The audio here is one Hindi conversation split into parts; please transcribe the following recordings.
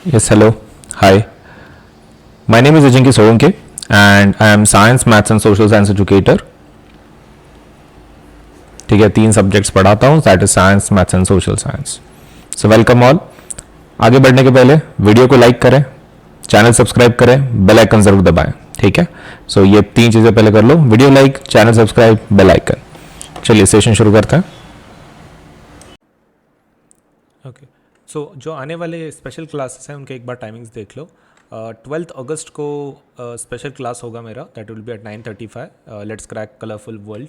Yes, hello. Hi. My name is Ajinki Solanke and I am Science, Maths and Social Science Educator. ठीक है, 3 सब्जेक्ट्स पढ़ाता हूँ, that is science, maths and social science. So welcome all. आगे बढ़ने के पहले वीडियो को लाइक करें, चैनल सब्सक्राइब करें, बेल आइकन जरूर दबाएं. ठीक है, सो ये 3 चीज़ें पहले कर लो: video like, channel subscribe, bell icon. चलिए सेशन शुरू करते हैं. ओके, सो जो आने वाले स्पेशल क्लासेस हैं उनके एक बार टाइमिंग्स देख लो. 12th अगस्त को स्पेशल क्लास होगा मेरा, that will be at 9:35. Let's crack colourful world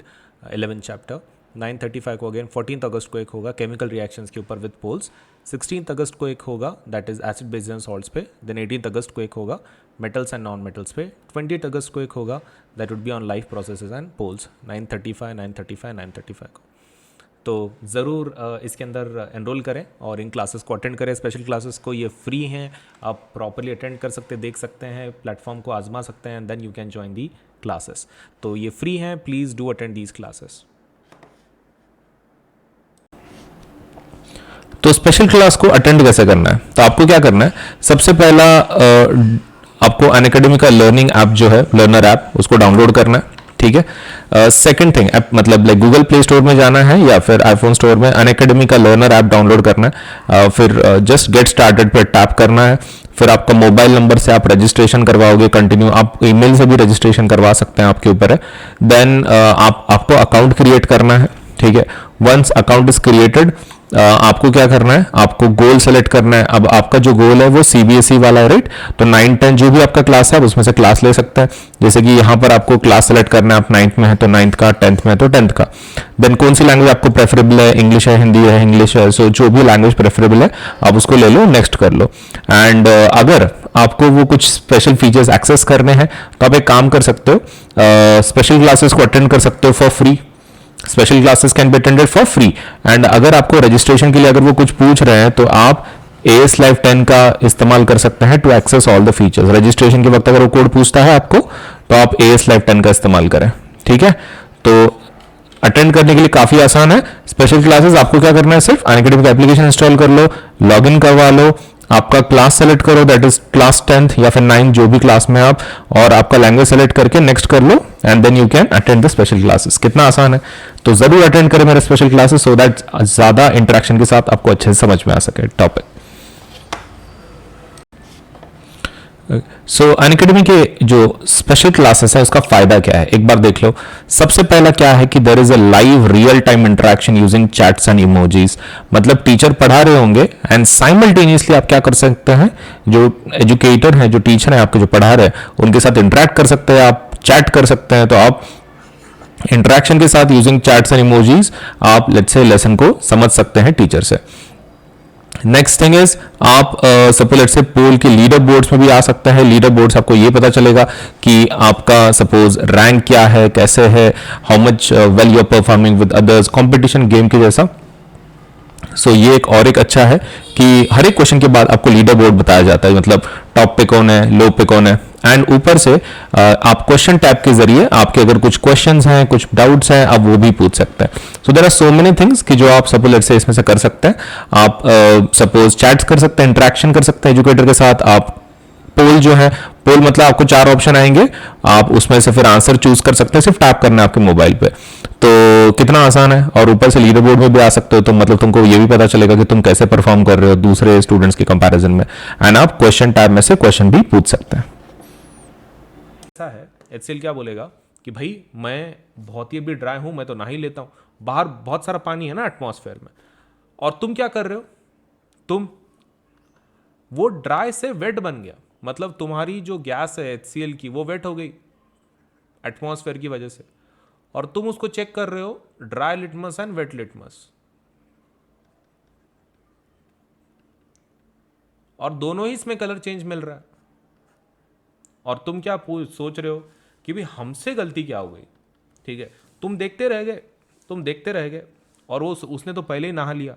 11th chapter. 9:35 को अगेन 14th अगस्त को एक होगा केमिकल रिएक्शंस के ऊपर विद पोल्स. 16th अगस्त को एक होगा that is acid base and salts पे. देन 18th अगस्त को एक होगा मेटल्स एंड नॉन मेटल्स पे. 20th अगस्त को एक होगा that would be on life processes and polls. 9:35 को तो ज़रूर इसके अंदर एनरोल करें और इन क्लासेस को अटेंड करें. स्पेशल क्लासेस को ये फ्री हैं, आप प्रॉपरली अटेंड कर सकते, देख सकते हैं, प्लेटफॉर्म को आजमा सकते हैं, then you can join the classes. तो ये फ्री हैं, please do attend these classes. तो स्पेशल क्लास को अटेंड कैसे करना है? तो आपको क्या करना है, सबसे पहला आपको अनअकैडमी का लर्निंग ऐप जो है, लर्नर ऐप, उसको डाउनलोड करना है. ठीक है. सेकंड थिंग, मतलब लाइक गूगल प्ले स्टोर में जाना है या फिर आईफोन स्टोर में अनअकैडमी का लर्नर ऐप डाउनलोड करना है. फिर जस्ट गेट स्टार्टेड पे टैप करना है. फिर आपका मोबाइल नंबर से आप रजिस्ट्रेशन करवाओगे, कंटिन्यू आप ईमेल से भी रजिस्ट्रेशन करवा सकते हैं, आपके ऊपर है. देन आपको अकाउंट क्रिएट करना है. ठीक है. वंस अकाउंट इज क्रिएटेड, आपको क्या करना है, आपको गोल सेलेक्ट करना है. अब आपका जो गोल है वो सीबीएसई वाला है, राइट? तो 9-10 जो भी आपका क्लास है आप उसमें से क्लास ले सकते हैं. जैसे कि यहाँ पर आपको क्लास सेलेक्ट करना है, आप 9th में है तो 9th का, 10th में है तो 10th का. देन कौन सी लैंग्वेज आपको प्रेफरेबल है, इंग्लिश है, हिंदी है, इंग्लिश है, सो जो भी लैंग्वेज प्रेफरेबल है आप उसको ले लो, नेक्स्ट कर लो. एंड अगर आपको वो कुछ स्पेशल फीचर्स एक्सेस करने हैं तो आप एक काम कर सकते हो, स्पेशल क्लासेस को अटेंड कर सकते हो for free. Special classes can be attended for free. And अगर आपको रजिस्ट्रेशन के लिए अगर वो कुछ पूछ रहे हैं तो आप AS Live 10 का इस्तेमाल कर सकते हैं to access all the features. Registration के वक्त अगर वो कोड पूछता है आपको तो आप AS Live 10 का इस्तेमाल करें. ठीक है. तो अटेंड करने के लिए काफी आसान है स्पेशल क्लासेस. आपको क्या करना है, सिर्फ अनअकैडमी का एप्लीकेशन इंस्टॉल कर लो, लॉग इन करवा लो, आपका क्लास सेलेक्ट करो, दैट इज क्लास 10th या फिर 9th जो भी क्लास में आप, और आपका लैंग्वेज सेलेक्ट करके नेक्स्ट कर लो and then you can attend the special classes. कितना आसान है. तो जरूर अटेंड करें मेरे स्पेशल क्लासेस सो दैट ज्यादा इंटरेक्शन के साथ आपको अच्छे से समझ में आ सके टॉपिक. सो अनअकैडमी के जो स्पेशल क्लासेस है उसका फायदा क्या है, एक बार देख लो. सबसे पहला क्या है कि there is a live real time interaction using chats and emojis. मतलब टीचर पढ़ा रहे होंगे एंड साइमल्टेनियसली आप क्या कर सकते हैं, जो एजुकेटर हैं, जो टीचर हैं आपके जो पढ़ा रहे हैं, उनके साथ इंटरेक्ट कर सकते हैं, आप चैट कर सकते हैं. तो आप इंटरेक्शन के साथ यूजिंग चैट्स एंड इमोजीज आप लेट्स से लेसन को समझ सकते हैं टीचर से. नेक्स्ट थिंग इज आप सपोज लेट्स से पोल के लीडर बोर्ड्स में भी आ सकते हैं. लीडर बोर्ड्स आपको ये पता चलेगा कि आपका सपोज रैंक क्या है, कैसे है, how much well you are performing with others, competition game के जैसा. सो ये एक और एक अच्छा है कि हर एक क्वेश्चन के बाद आपको लीडर बोर्ड बताया जाता है, मतलब टॉप पे कौन है, लो पे कौन है. एंड ऊपर से आप क्वेश्चन टैब के जरिए आपके अगर कुछ क्वेश्चंस हैं, कुछ डाउट्स हैं, आप वो भी पूछ सकते हैं. So there are so many things कि जो आप सपोज लेट्स से इसमें से कर सकते हैं. आप सपोज चैट्स कर सकते हैं, इंटरेक्शन कर सकते हैं एजुकेटर के साथ. आप पोल जो है, पोल मतलब आपको 4 ऑप्शन आएंगे, आप उसमें से फिर आंसर चूज कर सकते हैं, सिर्फ टैप करना है आपके मोबाइल पे. तो कितना आसान है. और ऊपर से लीडर बोर्ड में भी आ सकते हो, तो मतलब तुमको ये भी पता चलेगा कि तुम कैसे परफॉर्म कर रहे हो दूसरे स्टूडेंट्स के कंपैरिजन में. एंड आप क्वेश्चन टैब में से क्वेश्चन भी पूछ सकते हैं. ऐसा है, HCL क्या बोलेगा कि भाई मैं बहुत ही अभी ड्राई हूँ, मैं तो नहा ही लेता हूँ, बाहर बहुत सारा पानी है ना एटमॉस्फेयर में, और तुम क्या कर रहे हो, तुम वो ड्राई से वेट बन गया. मतलब तुम्हारी जो गैस है HCL की वो वेट हो गई एटमॉस्फेयर की वजह से, और तुम उसको चेक कर रहे हो dry litmus and wet litmus, और दोनों ही इसमें कलर चेंज मिल रहा है. और तुम क्या सोच रहे हो कि भाई हमसे गलती क्या हो गई. ठीक है, तुम देखते रह गए, तुम देखते रह गए, और वो उसने तो पहले ही नहा लिया,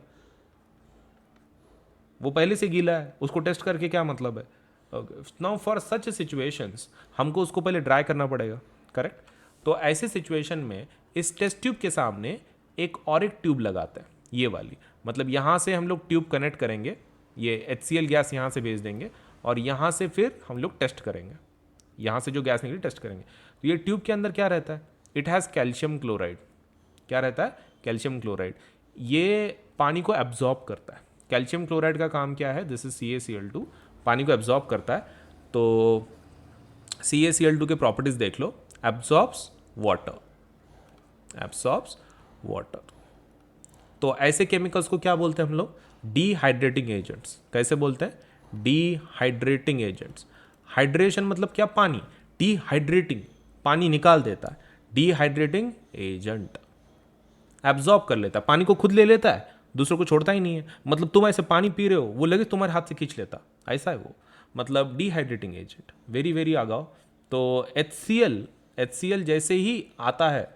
वो पहले से गीला है, उसको टेस्ट करके क्या मतलब है. नाउ फॉर सच सिचुएशंस हमको उसको पहले ड्राई करना पड़ेगा, करेक्ट. तो ऐसे सिचुएशन में इस टेस्ट ट्यूब के सामने एक और एक ट्यूब लगाते हैं, ये वाली. मतलब यहाँ से हम लोग ट्यूब कनेक्ट करेंगे ये HCl गैस यहाँ से भेज देंगे और यहाँ से फिर हम लोग टेस्ट करेंगे, यहाँ से जो गैस निकली टेस्ट करेंगे। तो ये ट्यूब के अंदर क्या रहता है, इट हैज़ कैल्शियम क्लोराइड। क्या रहता है, कैल्शियम क्लोराइड। ये पानी को एब्जॉर्ब करता है। कैल्शियम क्लोराइड का काम क्या है, दिस इज CaCl2, पानी को एब्जॉर्ब करता है। तो CaCl2 के प्रॉपर्टीज देख लो, एब्जॉर्ब्स वाटर, एब्सॉर्ब्स वाटर। तो ऐसे केमिकल्स को क्या बोलते हैं हम लोग, डिहाइड्रेटिंग एजेंट्स। कैसे बोलते हैं, डिहाइड्रेटिंग एजेंट्स। हाइड्रेशन मतलब क्या, पानी, डिहाइड्रेटिंग पानी निकाल देता है, डिहाइड्रेटिंग एजेंट। एब्जॉर्ब कर लेता है, पानी को खुद ले लेता है, दूसरों को छोड़ता ही नहीं है। मतलब तुम ऐसे पानी पी रहे हो, वो लगे तुम्हारे हाथ से खींच लेता, ऐसा है वो, मतलब डिहाइड्रेटिंग एजेंट। वेरी वेरी आगाओ। तो HCl जैसे ही आता है,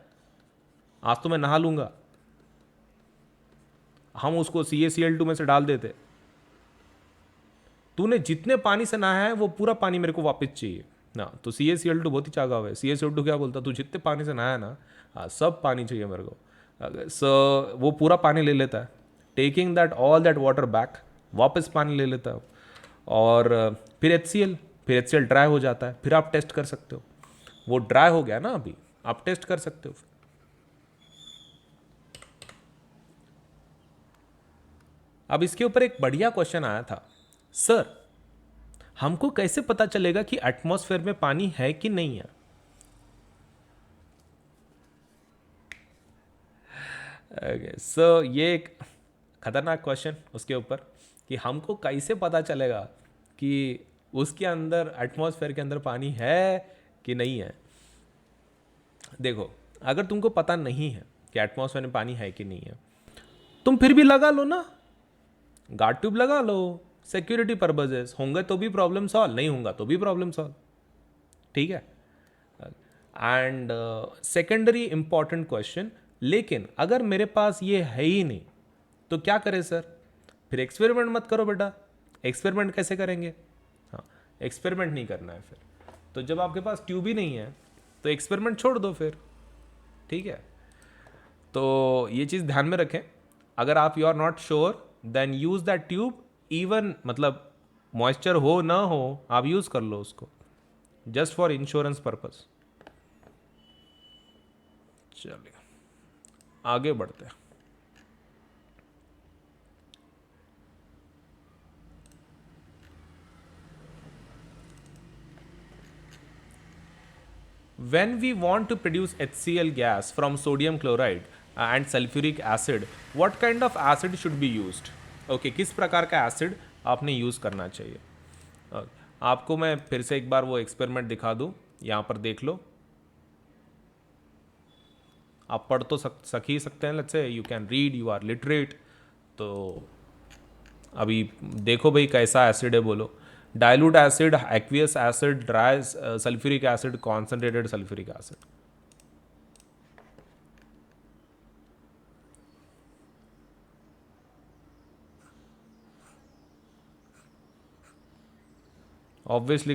आज तो मैं नहा लूंगा, हम उसको CaCl2 में से डाल देते। तूने जितने पानी से नहाया है वो पूरा पानी मेरे को वापस चाहिए ना। तो CaCl2 बहुत ही चागाव है। CaCl2 क्या बोलता, तू जितने पानी से नहाया ना, हाँ सब पानी चाहिए मेरे को। सो वो पूरा पानी ले लेता है, taking that all that water back, वापस पानी ले लेता है। और फिर HCl ड्राई हो जाता है, फिर आप टेस्ट कर सकते हो। वो ड्राई हो गया ना, अभी आप टेस्ट कर सकते हो। अब इसके ऊपर एक बढ़िया क्वेश्चन आया था, सर हमको कैसे पता चलेगा कि एटमॉस्फेयर में पानी है कि नहीं है। सो ये एक खतरनाक क्वेश्चन उसके ऊपर, कि हमको कैसे पता चलेगा कि उसके अंदर, एटमॉस्फेयर के अंदर पानी है कि नहीं है। देखो, अगर तुमको पता नहीं है कि एटमॉस्फेयर में पानी है कि नहीं है, तुम फिर भी लगा लो ना, गार्ड ट्यूब लगा लो, सिक्योरिटी पर्पजेस। होंगे तो भी प्रॉब्लम सॉल्व, नहीं होगा तो भी प्रॉब्लम सॉल्व, ठीक है। एंड सेकेंडरी इंपॉर्टेंट क्वेश्चन, लेकिन अगर मेरे पास ये है ही नहीं तो क्या करें सर, फिर एक्सपेरिमेंट मत करो बेटा। एक्सपेरिमेंट कैसे करेंगे, हाँ एक्सपेरिमेंट नहीं करना है फिर। तो जब आपके पास ट्यूब ही नहीं है तो एक्सपेरिमेंट छोड़ दो फिर, ठीक है। तो ये चीज़ ध्यान में रखें, अगर आप you are not sure then use that tube, even मतलब मॉइस्चर हो ना हो आप यूज कर लो उसको, जस्ट फॉर इंश्योरेंस पर्पस। चलिए आगे बढ़ते हैं। When we want to produce HCl gas from sodium chloride and sulfuric acid, what kind of acid should be used? Okay, किस प्रकार का एसिड आपने यूज़ करना चाहिए। आपको मैं फिर से एक बार वो एक्सपेरिमेंट दिखा दूँ, यहाँ पर देख लो, आप पढ़ तो सक ही सकते हैं, let's say you can read, you are literate. तो अभी देखो भाई कैसा एसिड है, बोलो। Dilute acid, aqueous acid, dry sulphuric acid, concentrated sulphuric acid. Obviously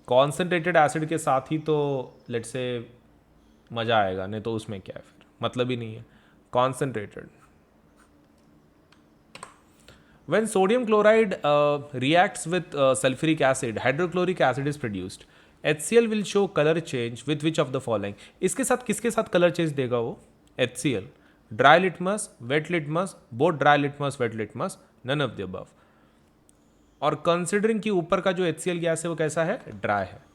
concentrated acid के साथ ही तो लेट्स से मज़ा आएगा, नहीं तो उसमें क्या है, फिर मतलब ही नहीं है। Concentrated, when sodium chloride reacts with sulfuric acid, hydrochloric acid is produced. HCl will show color change with which of the following? इसके साथ किसके साथ कलर चेंज देगा वो, HCl, dry litmus, wet litmus, both dry litmus, wet litmus, none of the above. और कंसिडरिंग कि ऊपर का जो HCl गैस है वो कैसा है, ड्राई है।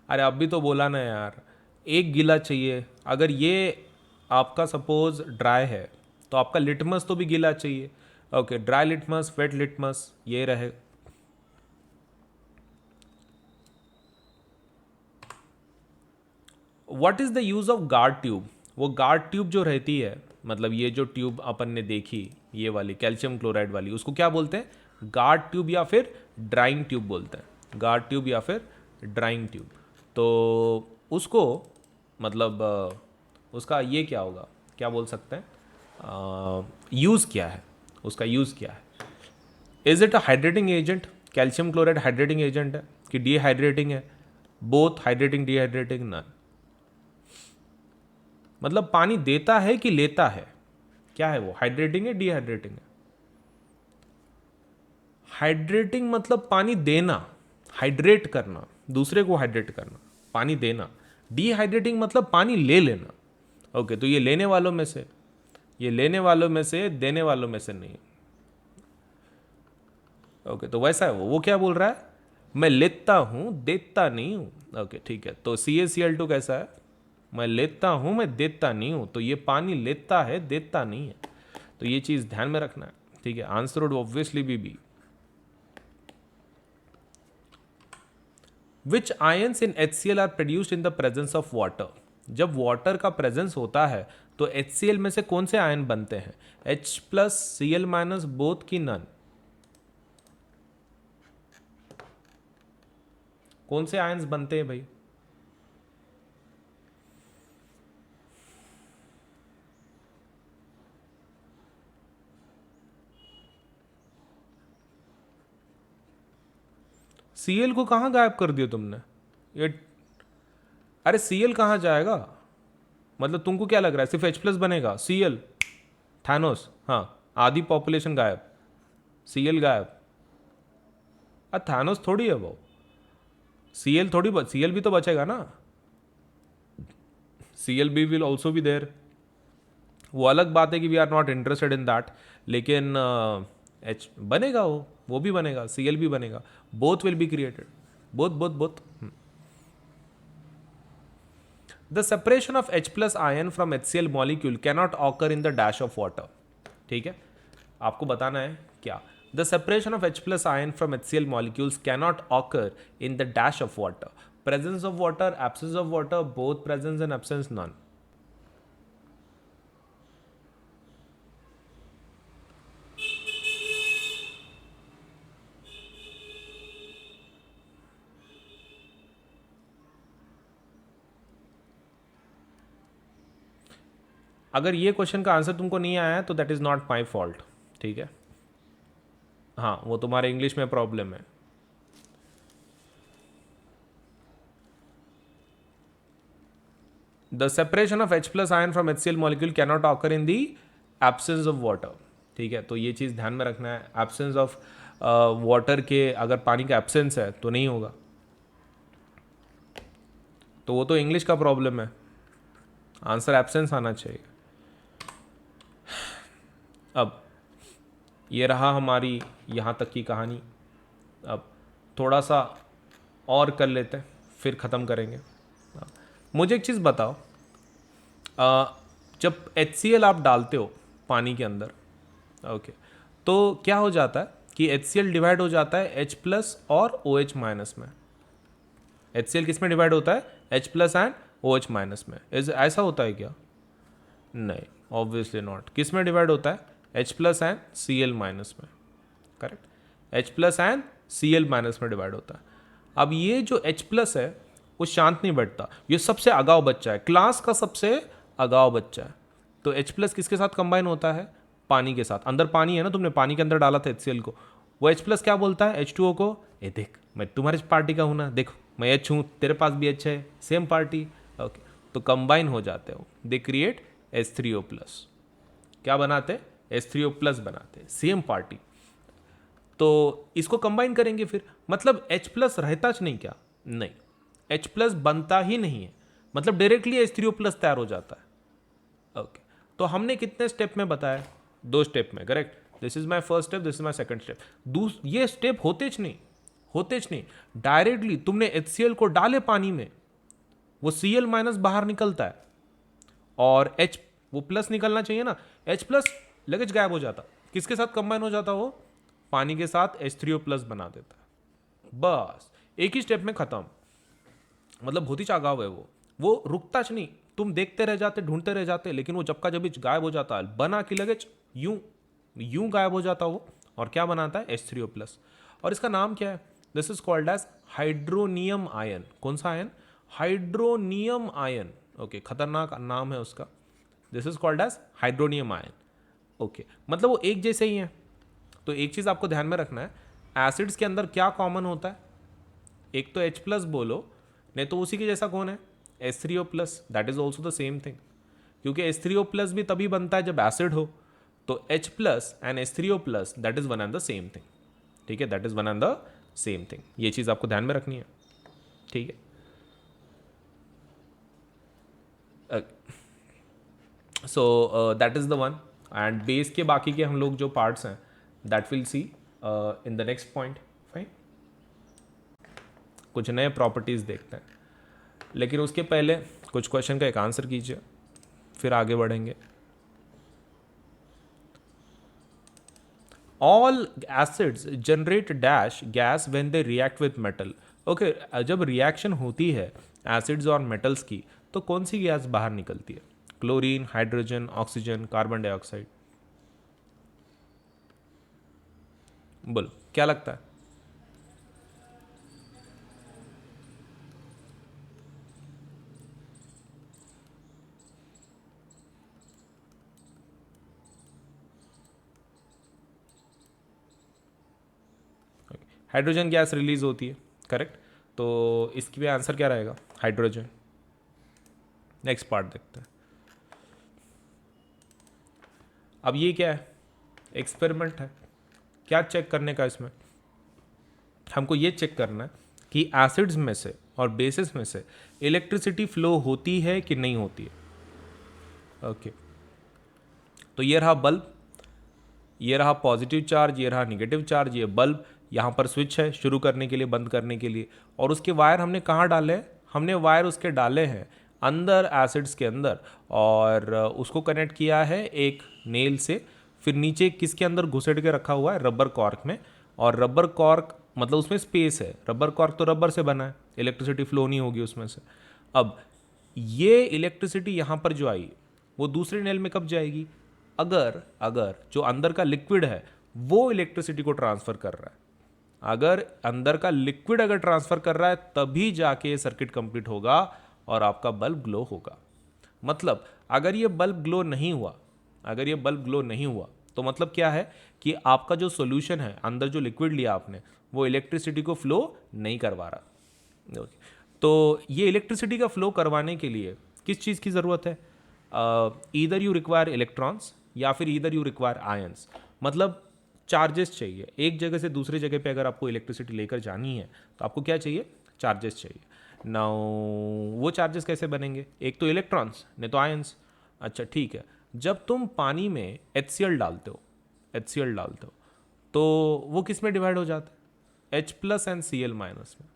अरे अभी तो बोला ना यार, एक गीला चाहिए। अगर ये आपका सपोज ड्राई है तो आपका लिटमस तो भी गीला चाहिए। Okay, dry litmus, wet litmus, ये रहे। What is the use of guard tube? वो गार्ड ट्यूब जो रहती है, मतलब ये जो ट्यूब अपन ने देखी, ये वाली कैल्शियम क्लोराइड वाली, उसको क्या बोलते हैं, गार्ड ट्यूब या फिर ड्राइंग ट्यूब बोलते हैं। गार्ड ट्यूब या फिर ड्राइंग ट्यूब। तो उसको मतलब उसका ये क्या होगा, क्या बोल सकते हैं, यूज़ क्या है, उसका यूज़ क्या है। Is it a hydrating agent? Calcium chloride hydrating agent है कि डिहाइड्रेटिंग है? Both hydrating dehydrating none. मतलब पानी देता है कि लेता है? क्या है वो, हाइड्रेटिंग है डिहाइड्रेटिंग है? हाइड्रेटिंग मतलब पानी देना, हाइड्रेट करना, दूसरे को हाइड्रेट करना, पानी देना। डिहाइड्रेटिंग मतलब पानी ले लेना। ओके, तो ये लेने वालों में से, ये लेने वालों में से, देने वालों में से नहीं। ओके, तो वैसा है वो क्या बोल रहा है? मैं लेता हूं, देता नहीं हूं। ओके ठीक है, तो CaCl2 कैसा है? मैं लेता हूं, मैं देता नहीं हूं। तो ये पानी लेता है, देता नहीं है। तो ये चीज ध्यान में रखना है, ठीक है। Answer would obviously be. Which ions in HCl are produced in the presence of water? जब वाटर का प्रेजेंस होता है तो HCl में से कौन से आयन बनते हैं? H+Cl- बोथ की नन? कौन से आयंस बनते हैं भाई? Cl को कहां गायब कर दिया तुमने? ये अरे Cl कहां जाएगा? मतलब तुमको क्या लग रहा है सिर्फ H+ बनेगा? Cl थैनोस, हाँ, आधी पॉपुलेशन गायब, Cl गायब। थैनोस थोड़ी है वो, Cl थोड़ी Cl भी तो बचेगा ना। CLB will also be there. वो अलग बात है कि we are not interested in that, लेकिन H बनेगा, वो भी बनेगा, Cl भी बनेगा, both will be created, both both both. The separation of H+ ion from HCl molecule cannot occur in the dash of water. ठीक है, आपको बताना है क्या? The separation of H+ ion from HCl molecules cannot occur in the dash of water. Presence of water, absence of water, both presence and absence, none. अगर ये क्वेश्चन का आंसर तुमको नहीं आया तो that is not my fault, ठीक है। हाँ, वो तुम्हारे इंग्लिश में प्रॉब्लम है। The separation of H+ ion from HCl molecule cannot occur in the absence of water. ठीक है, तो ये चीज़ ध्यान में रखना है। एब्सेंस ऑफ वाटर के, अगर पानी का एब्सेंस है तो नहीं होगा, तो वो तो इंग्लिश का प्रॉब्लम है, आंसर एब्सेंस आना चाहिए। अब ये रहा हमारी यहाँ तक की कहानी। अब थोड़ा सा और कर लेते हैं, फिर ख़त्म करेंगे। मुझे एक चीज़ बताओ, जब HCl आप डालते हो पानी के अंदर, ओके, तो क्या हो जाता है कि HCl डिवाइड हो जाता है H+ और OH- में। HCl किस में डिवाइड होता है? H+ एंड OH- में। ऐसा होता है क्या? नहीं, ऑब्वियसली नॉट। किस में डिवाइड होता है? H+ एंड Cl- में। करेक्ट, H+ एंड Cl- में डिवाइड होता है। अब ये जो H+ है वो शांत नहीं बैठता, ये सबसे अगाव बच्चा है, क्लास का सबसे अगाव बच्चा है। तो H+ किसके साथ कंबाइन होता है? पानी के साथ। अंदर पानी है ना, तुमने पानी के अंदर डाला था HCl को, वो H+ क्या बोलता है H2O को? ए देख, मैं तुम्हारे पार्टी का हूं ना, देखो मैं H हूं, तेरे पास भी H है, सेम पार्टी। ओके, तो कंबाइन हो जाते हो, दे क्रिएट H3O+। क्या बनाते? H3O+ बनाते, सेम पार्टी। तो इसको कंबाइन करेंगे फिर, मतलब H+ रहता नहीं क्या? नहीं, H+ बनता ही नहीं है, मतलब डायरेक्टली H3O+ तैयार हो जाता है। ओके, तो हमने कितने स्टेप में बताया? 2 स्टेप में, correct. This is my first step, this is my second step. ये स्टेप होते नहीं, डायरेक्टली तुमने HCl को डाले पानी में, वो Cl- बाहर निकलता है और H, वो प्लस निकलना चाहिए ना, H+ लगेज गायब हो जाता। किसके साथ कंबाइन हो जाता? वो पानी के साथ H3O+ बना देता है। बस एक ही स्टेप में खत्म। मतलब बहुत ही चागाव है वो रुकता नहीं, तुम देखते रह जाते, ढूंढते रह जाते, लेकिन वो जब का जब गायब हो जाता है, बना की लगेज यूं यूं गायब हो जाता वो, और क्या बनाता है? H3O+। और इसका नाम क्या है? This is called as hydronium ion. कौन सा आयन? Hydronium ion. ओके, खतरनाक नाम है उसका। This is called as hydronium ion. Okay, मतलब वो एक जैसे ही है। तो एक चीज आपको ध्यान में रखना है, एसिड्स के अंदर क्या कॉमन होता है? एक तो H प्लस बोलो, नहीं तो उसी के जैसा कौन है? H3O plus, that is also the same thing, क्योंकि H3O प्लस भी तभी बनता है जब एसिड हो, तो H plus and H3O plus that is one and the same thing, ठीक है, that is one and the same thing, ये चीज़ आपको ध्यान में रखनी है, ठीक है। So that is the one, and base के बाकी के हम लोग जो पार्ट्स हैं that will see in the next point, fine. कुछ नए प्रॉपर्टीज देखते हैं, लेकिन उसके पहले कुछ क्वेश्चन का एक आंसर कीजिए, फिर आगे बढ़ेंगे। All acids generate dash gas when they react with metal. Okay, जब रिएक्शन होती है एसिड्स और मेटल्स की, तो कौन सी गैस बाहर निकलती है? Chlorine, hydrogen, oxygen, carbon dioxide, बोलो क्या लगता है? हाइड्रोजन गैस रिलीज होती है, करेक्ट, तो इसकी भी आंसर क्या रहेगा? हाइड्रोजन। नेक्स्ट पार्ट देखते हैं। अब ये क्या है? एक्सपेरिमेंट है, क्या चेक करने का इसमें? हमको ये चेक करना है कि एसिड्स में से और बेसिस में से इलेक्ट्रिसिटी फ्लो होती है कि नहीं होती है। ओके, तो ये रहा बल्ब, ये रहा पॉजिटिव चार्ज, ये रहा निगेटिव चार्ज, ये बल्ब, यहाँ पर स्विच है शुरू करने के लिए, बंद करने के लिए, और उसके वायर हमने कहाँ डाले हैं? हमने वायर उसके डाले हैं अंदर एसिड्स के अंदर, और उसको कनेक्ट किया है एक नेल से, फिर नीचे किसके अंदर घुसेड़ के रखा हुआ है? रबर कॉर्क में, और रबर कॉर्क मतलब उसमें स्पेस है, रबर कॉर्क तो रबर से बना है, इलेक्ट्रिसिटी फ्लो नहीं होगी उसमें से। अब ये इलेक्ट्रिसिटी यहाँ पर जो आई वो दूसरे नेल में कब जाएगी? अगर अगर जो अंदर का लिक्विड है वो इलेक्ट्रिसिटी को ट्रांसफर कर रहा है, अगर अंदर का लिक्विड अगर ट्रांसफर कर रहा है तभी जाके ये सर्किट कंप्लीट होगा और आपका बल्ब ग्लो होगा। मतलब अगर ये बल्ब ग्लो नहीं हुआ, अगर ये बल्ब ग्लो नहीं हुआ तो मतलब क्या है कि आपका जो सॉल्यूशन है, अंदर जो लिक्विड लिया आपने, वो इलेक्ट्रिसिटी को फ्लो नहीं करवा रहा। तो ये इलेक्ट्रिसिटी का फ्लो करवाने के लिए किस चीज़ की ज़रूरत है? ईदर यू रिक्वायर इलेक्ट्रॉन्स या फिर ईदर यू रिक्वायर आयंस, मतलब चार्जेस चाहिए। एक जगह से दूसरी जगह पे अगर आपको इलेक्ट्रिसिटी लेकर जानी है तो आपको क्या चाहिए? चार्जेस चाहिए। नाउ वो चार्जेस कैसे बनेंगे? एक तो इलेक्ट्रॉन्स, नहीं तो आयंस। अच्छा ठीक है, जब तुम पानी में HCl डालते हो, HCl डालते हो तो वो किस में डिवाइड हो जाता है? H plus and Cl minus में,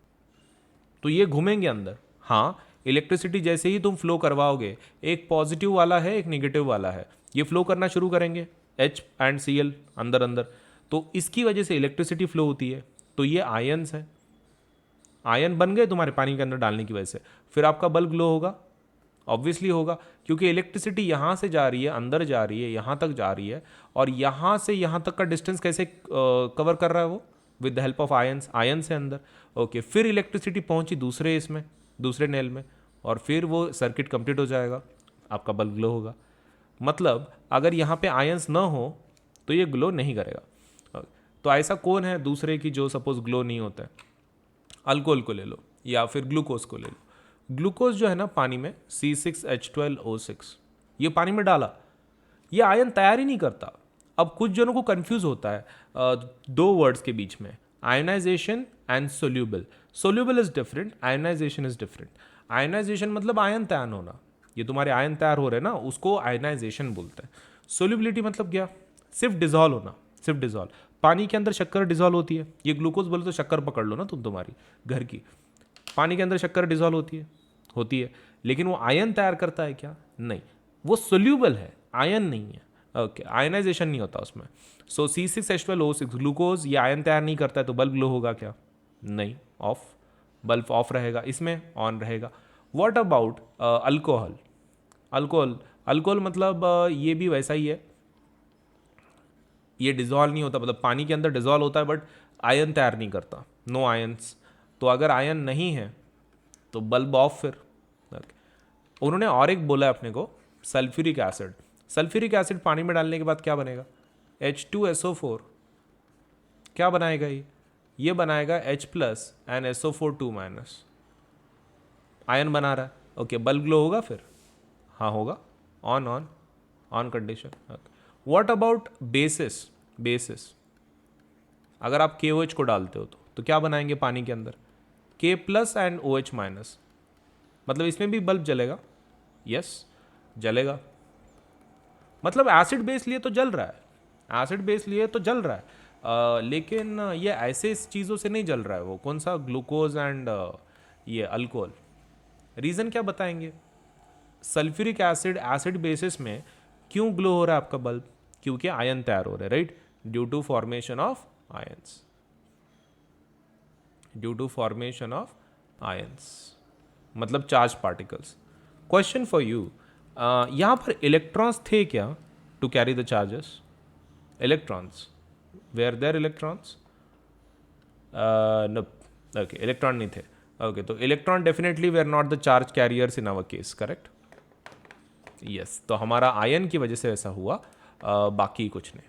तो ये घूमेंगे अंदर। हाँ, इलेक्ट्रिसिटी जैसे ही तुम फ्लो करवाओगे, एक पॉजिटिव वाला है एक निगेटिव वाला है, ये फ्लो करना शुरू करेंगे H एंड Cl अंदर अंदर, तो इसकी वजह से इलेक्ट्रिसिटी फ्लो होती है। तो ये आयंस है, आयन बन गए तुम्हारे पानी के अंदर डालने की वजह से, फिर आपका बल्ब ग्लो होगा, ऑब्वियसली होगा, क्योंकि इलेक्ट्रिसिटी यहाँ से जा रही है, अंदर जा रही है, यहाँ तक जा रही है, और यहाँ से यहाँ तक का डिस्टेंस कैसे कवर कर रहा है वो? With the help of ions, ion से अंदर। ओके, फिर इलेक्ट्रिसिटी पहुंची दूसरे इसमें, दूसरे नेल में, और फिर वो सर्किट कंप्लीट हो जाएगा, आपका बल्ब ग्लो होगा। मतलब अगर यहाँ पे आयंस ना हो तो ये ग्लो नहीं करेगा। तो ऐसा कौन है दूसरे की जो सपोज ग्लो नहीं होता है? अल्कोहल को ले लो या फिर ग्लूकोज को ले लो। ग्लूकोज जो है ना पानी में C6H12O6, ये पानी में डाला, ये आयन तैयार ही नहीं करता। अब कुछ जनों को कंफ्यूज होता है दो वर्ड्स के बीच में, ionization and soluble. Soluble is different, ionization is different. Ionization मतलब आयन तैयार होना, ये तुम्हारे आयन तैयार हो रहे हैं ना, उसको आयनाइजेशन बोलते हैं। सोल्यूबिलिटी मतलब क्या? सिर्फ डिजॉल्व होना, सिर्फ डिजॉल्व। पानी के अंदर शक्कर डिजॉल्व होती है, ये ग्लूकोज बोले तो शक्कर पकड़ लो ना तुम, तुम्हारी घर की, पानी के अंदर शक्कर डिजॉल्व होती है, लेकिन वो आयन तैयार करता है क्या? नहीं, वो सोल्यूबल है, आयन नहीं है। ओके, आयनाइजेशन नहीं होता उसमें। सो C6H12O6 ग्लूकोज, ये आयन तैयार नहीं करता है, तो बल्ब ग्लो होगा क्या? नहीं, ऑफ, बल्ब ऑफ रहेगा, इसमें ऑन रहेगा। What about alcohol? अल्कोहल मतलब ये भी वैसा ही है, ये डिजॉल्व नहीं होता, मतलब पानी के अंदर डिजॉल्व होता है बट आयन तैयार नहीं करता, नो आयंस। तो अगर आयन नहीं है तो बल्ब ऑफ फिर। उन्होंने और एक बोला है अपने को, सल्फ्यूरिक एसिड। सल्फ्यूरिक एसिड पानी में डालने के बाद क्या बनेगा? H2SO4। क्या बनाएगा ये? ये बनाएगा H plus and SO4 2 minus, ion बना रहा है। ओके, बल्ब ग्लो होगा फिर? हाँ होगा, on on on condition. What about basis? Basis अगर आप KOH को डालते हो तो क्या बनाएंगे पानी के अंदर? K plus and OH minus, मतलब इसमें भी बल्ब जलेगा। यस जलेगा, मतलब एसिड बेस लिए तो जल रहा है, एसिड बेस लिए तो जल रहा है। लेकिन ये ऐसे चीज़ों से नहीं जल रहा है। वो कौन सा? ग्लूकोज एंड ये अल्कोहल। रीज़न क्या बताएंगे? सल्फ्यूरिक एसिड एसिड बेसिस में क्यों ग्लो हो रहा है आपका बल्ब? क्योंकि आयन तैयार हो रहे हैं, right? Due to formation of ions, due to formation of ions, मतलब charge particles. Question for you, यहाँ पर इलेक्ट्रॉन्स थे क्या to carry the charges? Electrons, were there electrons? No, okay, electron नहीं थे। ओके, तो electron definitely they are not the charge carriers in our case, correct? Yes, तो हमारा आयन की वजह से ऐसा हुआ, बाकी कुछ नहीं।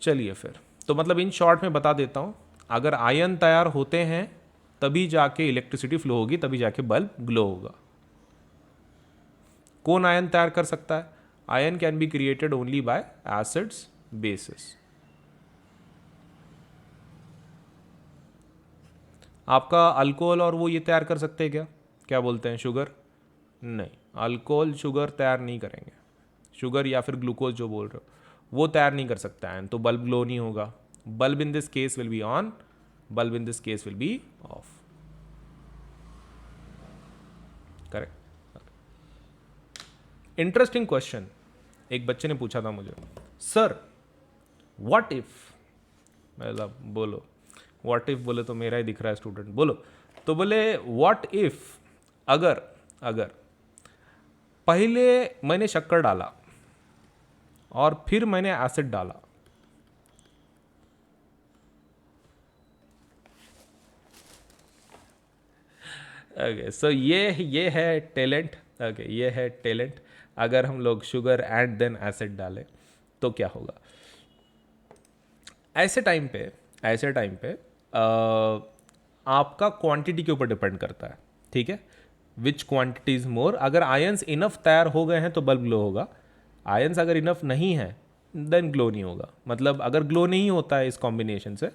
चलिए फिर, तो मतलब इन शॉर्ट में बता देता हूँ, अगर आयन तैयार होते हैं तभी जाके इलेक्ट्रिसिटी फ्लो होगी, तभी जाके बल्ब ग्लो होगा। कौन आयन तैयार कर सकता है? Ion can be created only by acids bases. आपका अल्कोहल और वो ये तैयार कर सकते हैं क्या? क्या बोलते हैं, शुगर? नहीं, अल्कोहल शुगर तैयार नहीं करेंगे। शुगर या फिर ग्लूकोज जो बोल रहे हो वो तैयार नहीं कर सकता है, तो बल्ब ग्लो नहीं होगा। Bulb in this case will be on, bulb in this case will be of, correct? Interesting question एक बच्चे ने पूछा था मुझे, सर व्हाट इफ, मतलब बोलो व्हाट इफ, बोले तो मेरा ही दिख रहा है स्टूडेंट, बोलो। तो बोले व्हाट इफ, अगर अगर पहले मैंने शक्कर डाला और फिर मैंने एसिड डाला, ओके, सो ये है टैलेंट। ओके, ये है टैलेंट। अगर हम लोग शुगर एंड देन एसिड डालें तो क्या होगा? ऐसे टाइम पे, ऐसे टाइम पे आपका क्वांटिटी के ऊपर डिपेंड करता है, ठीक है? विच क्वांटिटी इज मोर। अगर आयंस इनफ तैयार हो गए हैं तो बल्ब ग्लो होगा, आयंस अगर इनफ नहीं है देन ग्लो नहीं होगा। मतलब अगर ग्लो नहीं होता है इस कॉम्बिनेशन से,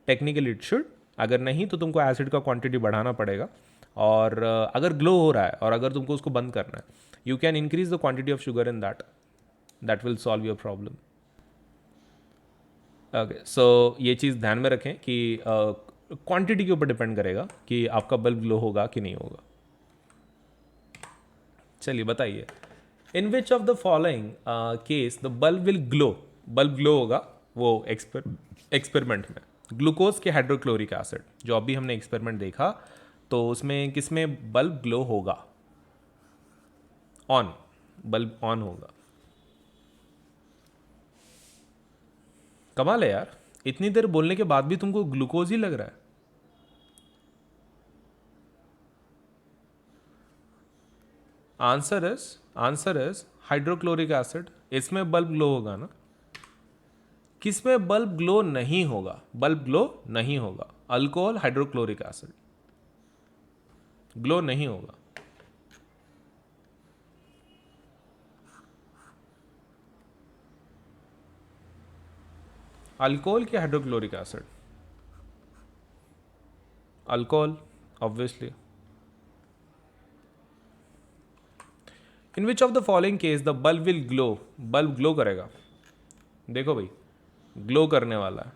टेक्निकली इट शुड, अगर नहीं तो तुमको एसिड का क्वांटिटी बढ़ाना पड़ेगा। और अगर ग्लो हो रहा है और अगर तुमको उसको बंद करना है, you can increase the quantity of sugar in that will solve your problem. Okay, so ये चीज़ ध्यान में रखें कि क्वांटिटी के ऊपर डिपेंड करेगा कि आपका बल्ब ग्लो होगा कि नहीं होगा। चलिए बताइए, in which of the following case the bulb will glow? Bulb glow होगा वो एक्सपेरिमेंट में ग्लूकोज के हाइड्रोक्लोरिक एसिड, जो अभी हमने एक्सपेरिमेंट देखा, तो उसमें किसमें बल्ब ग्लो होगा? ऑन, बल्ब ऑन होगा। कमाल है यार, इतनी देर बोलने के बाद भी तुमको ग्लूकोज ही लग रहा है। आंसर इज हाइड्रोक्लोरिक एसिड, इसमें बल्ब ग्लो होगा ना। किसमें बल्ब ग्लो नहीं होगा? बल्ब ग्लो नहीं होगा, अल्कोहल हाइड्रोक्लोरिक एसिड ग्लो नहीं होगा। अल्कोहल की hydrochloric acid, alcohol obviously. In which of the following case the bulb will glow? Bulb glow करेगा, देखो भाई ग्लो करने वाला है।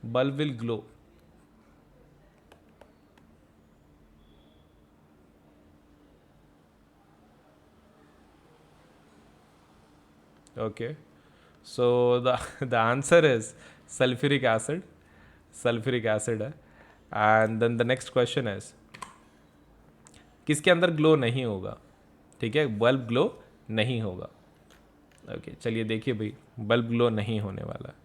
Bulb will glow, okay, so the answer is sulfuric acid, sulphuric acid है। And then the next question is किसके अंदर ग्लो नहीं होगा? ठीक है, बल्ब ग्लो नहीं होगा। ओके, चलिए देखिए भाई, बल्ब ग्लो नहीं होने वाला है।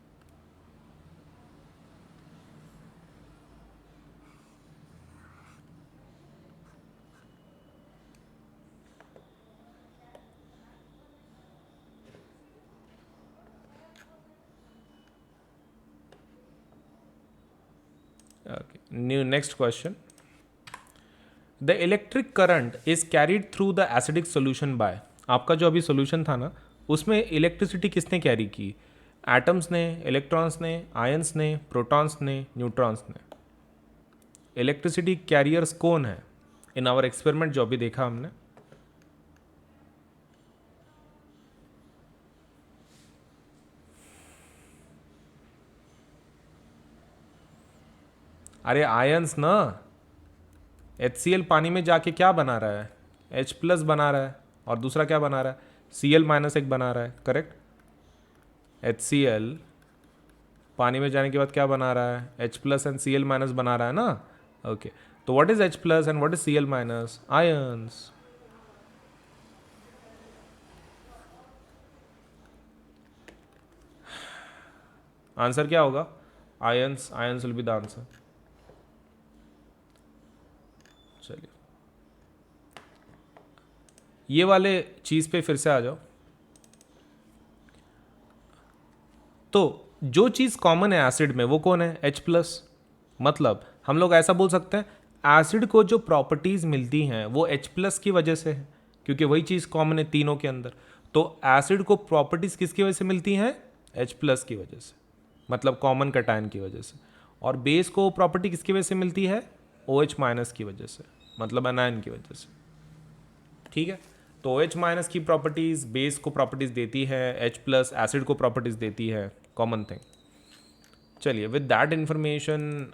New next question, the electric current is carried through the acidic solution bye, आपका जो अभी सोल्यूशन था ना उसमें इलेक्ट्रिसिटी किसने कैरी की, एटम्स ने, इलेक्ट्रॉन्स ने, आयंस ने, प्रोटॉन्स ने, न्यूट्रॉन्स ने। इलेक्ट्रिसिटी कैरियर्स कौन है इन आवर एक्सपेरिमेंट जो अभी देखा हमने? अरे आयंस ना, HCl पानी में जाके क्या बना रहा है, H प्लस बना रहा है, और दूसरा क्या बना रहा है, Cl माइनस एक बना रहा है, करेक्ट। HCl पानी में जाने के बाद क्या बना रहा है, H plus and Cl minus बना रहा है ना, ओके। तो what is H plus and what is Cl minus? Ions. Answer क्या होगा? Ions, ions will be the answer. चलिए ये वाले चीज पे फिर से आ जाओ। तो जो चीज कॉमन है एसिड में वो कौन है, H प्लस। मतलब हम लोग ऐसा बोल सकते हैं एसिड को जो प्रॉपर्टीज मिलती हैं वो H प्लस की वजह से है, क्योंकि वही चीज कॉमन है तीनों के अंदर। तो एसिड को प्रॉपर्टीज किसकी वजह से मिलती हैं, H प्लस की वजह से, मतलब कॉमन कटायन की वजह से। और बेस को प्रॉपर्टी किसकी वजह से मिलती है, OH माइनस की वजह से, मतलब एनायन की वजह से। ठीक है, तो OH माइनस की प्रॉपर्टीज बेस को प्रॉपर्टीज देती है, H प्लस एसिड को प्रॉपर्टीज देती है, कॉमन थिंग। चलिए विद दैट इंफॉर्मेशन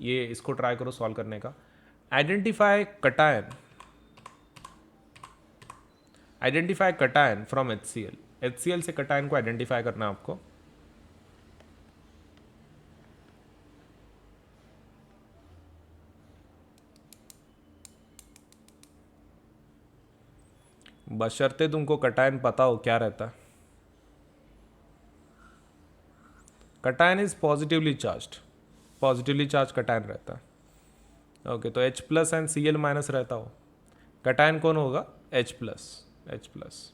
ये इसको ट्राई करो सॉल्व करने का। Identify cation, identify cation from HCl। HCl से कटायन को आइडेंटिफाई करना है आपको। बशर्ते तुमको कटायन पता हो क्या रहता है। Cation is positively charged, positively charge cation रहता है। ओके, तो H plus and Cl minus रहता हो, कटायन कौन होगा, H plus, H plus.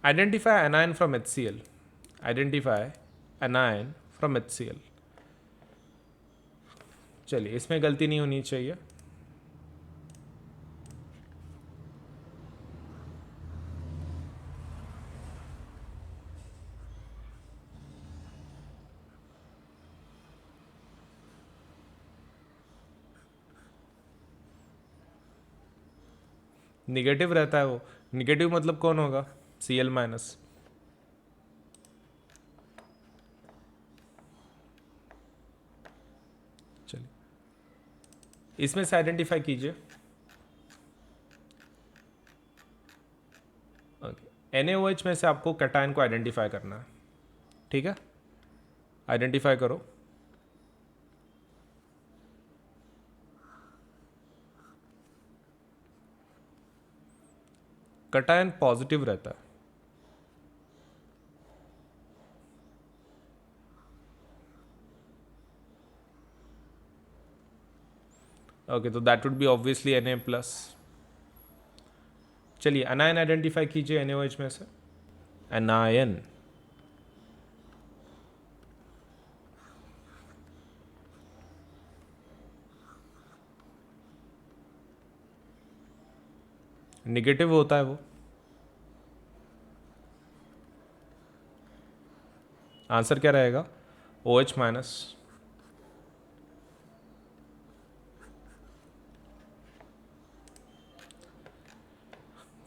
Identify anion from HCl, identify anion from HCl। चलिए इसमें गलती नहीं होनी चाहिए। निगेटिव रहता है वो, निगेटिव मतलब कौन होगा, Cl माइनस। चलिए इसमें से आइडेंटिफाई कीजिए। ओके, NaOH में से आपको कैटायन को आइडेंटिफाई करना है, ठीक है। आइडेंटिफाई करो। कैटायन पॉजिटिव रहता है, ओके, तो that would B obviously Na plus. चलिए अनायन आइडेंटिफाई कीजिए NaOH में से। एनायन, निगेटिव होता है वो, आंसर क्या रहेगा, OH माइनस।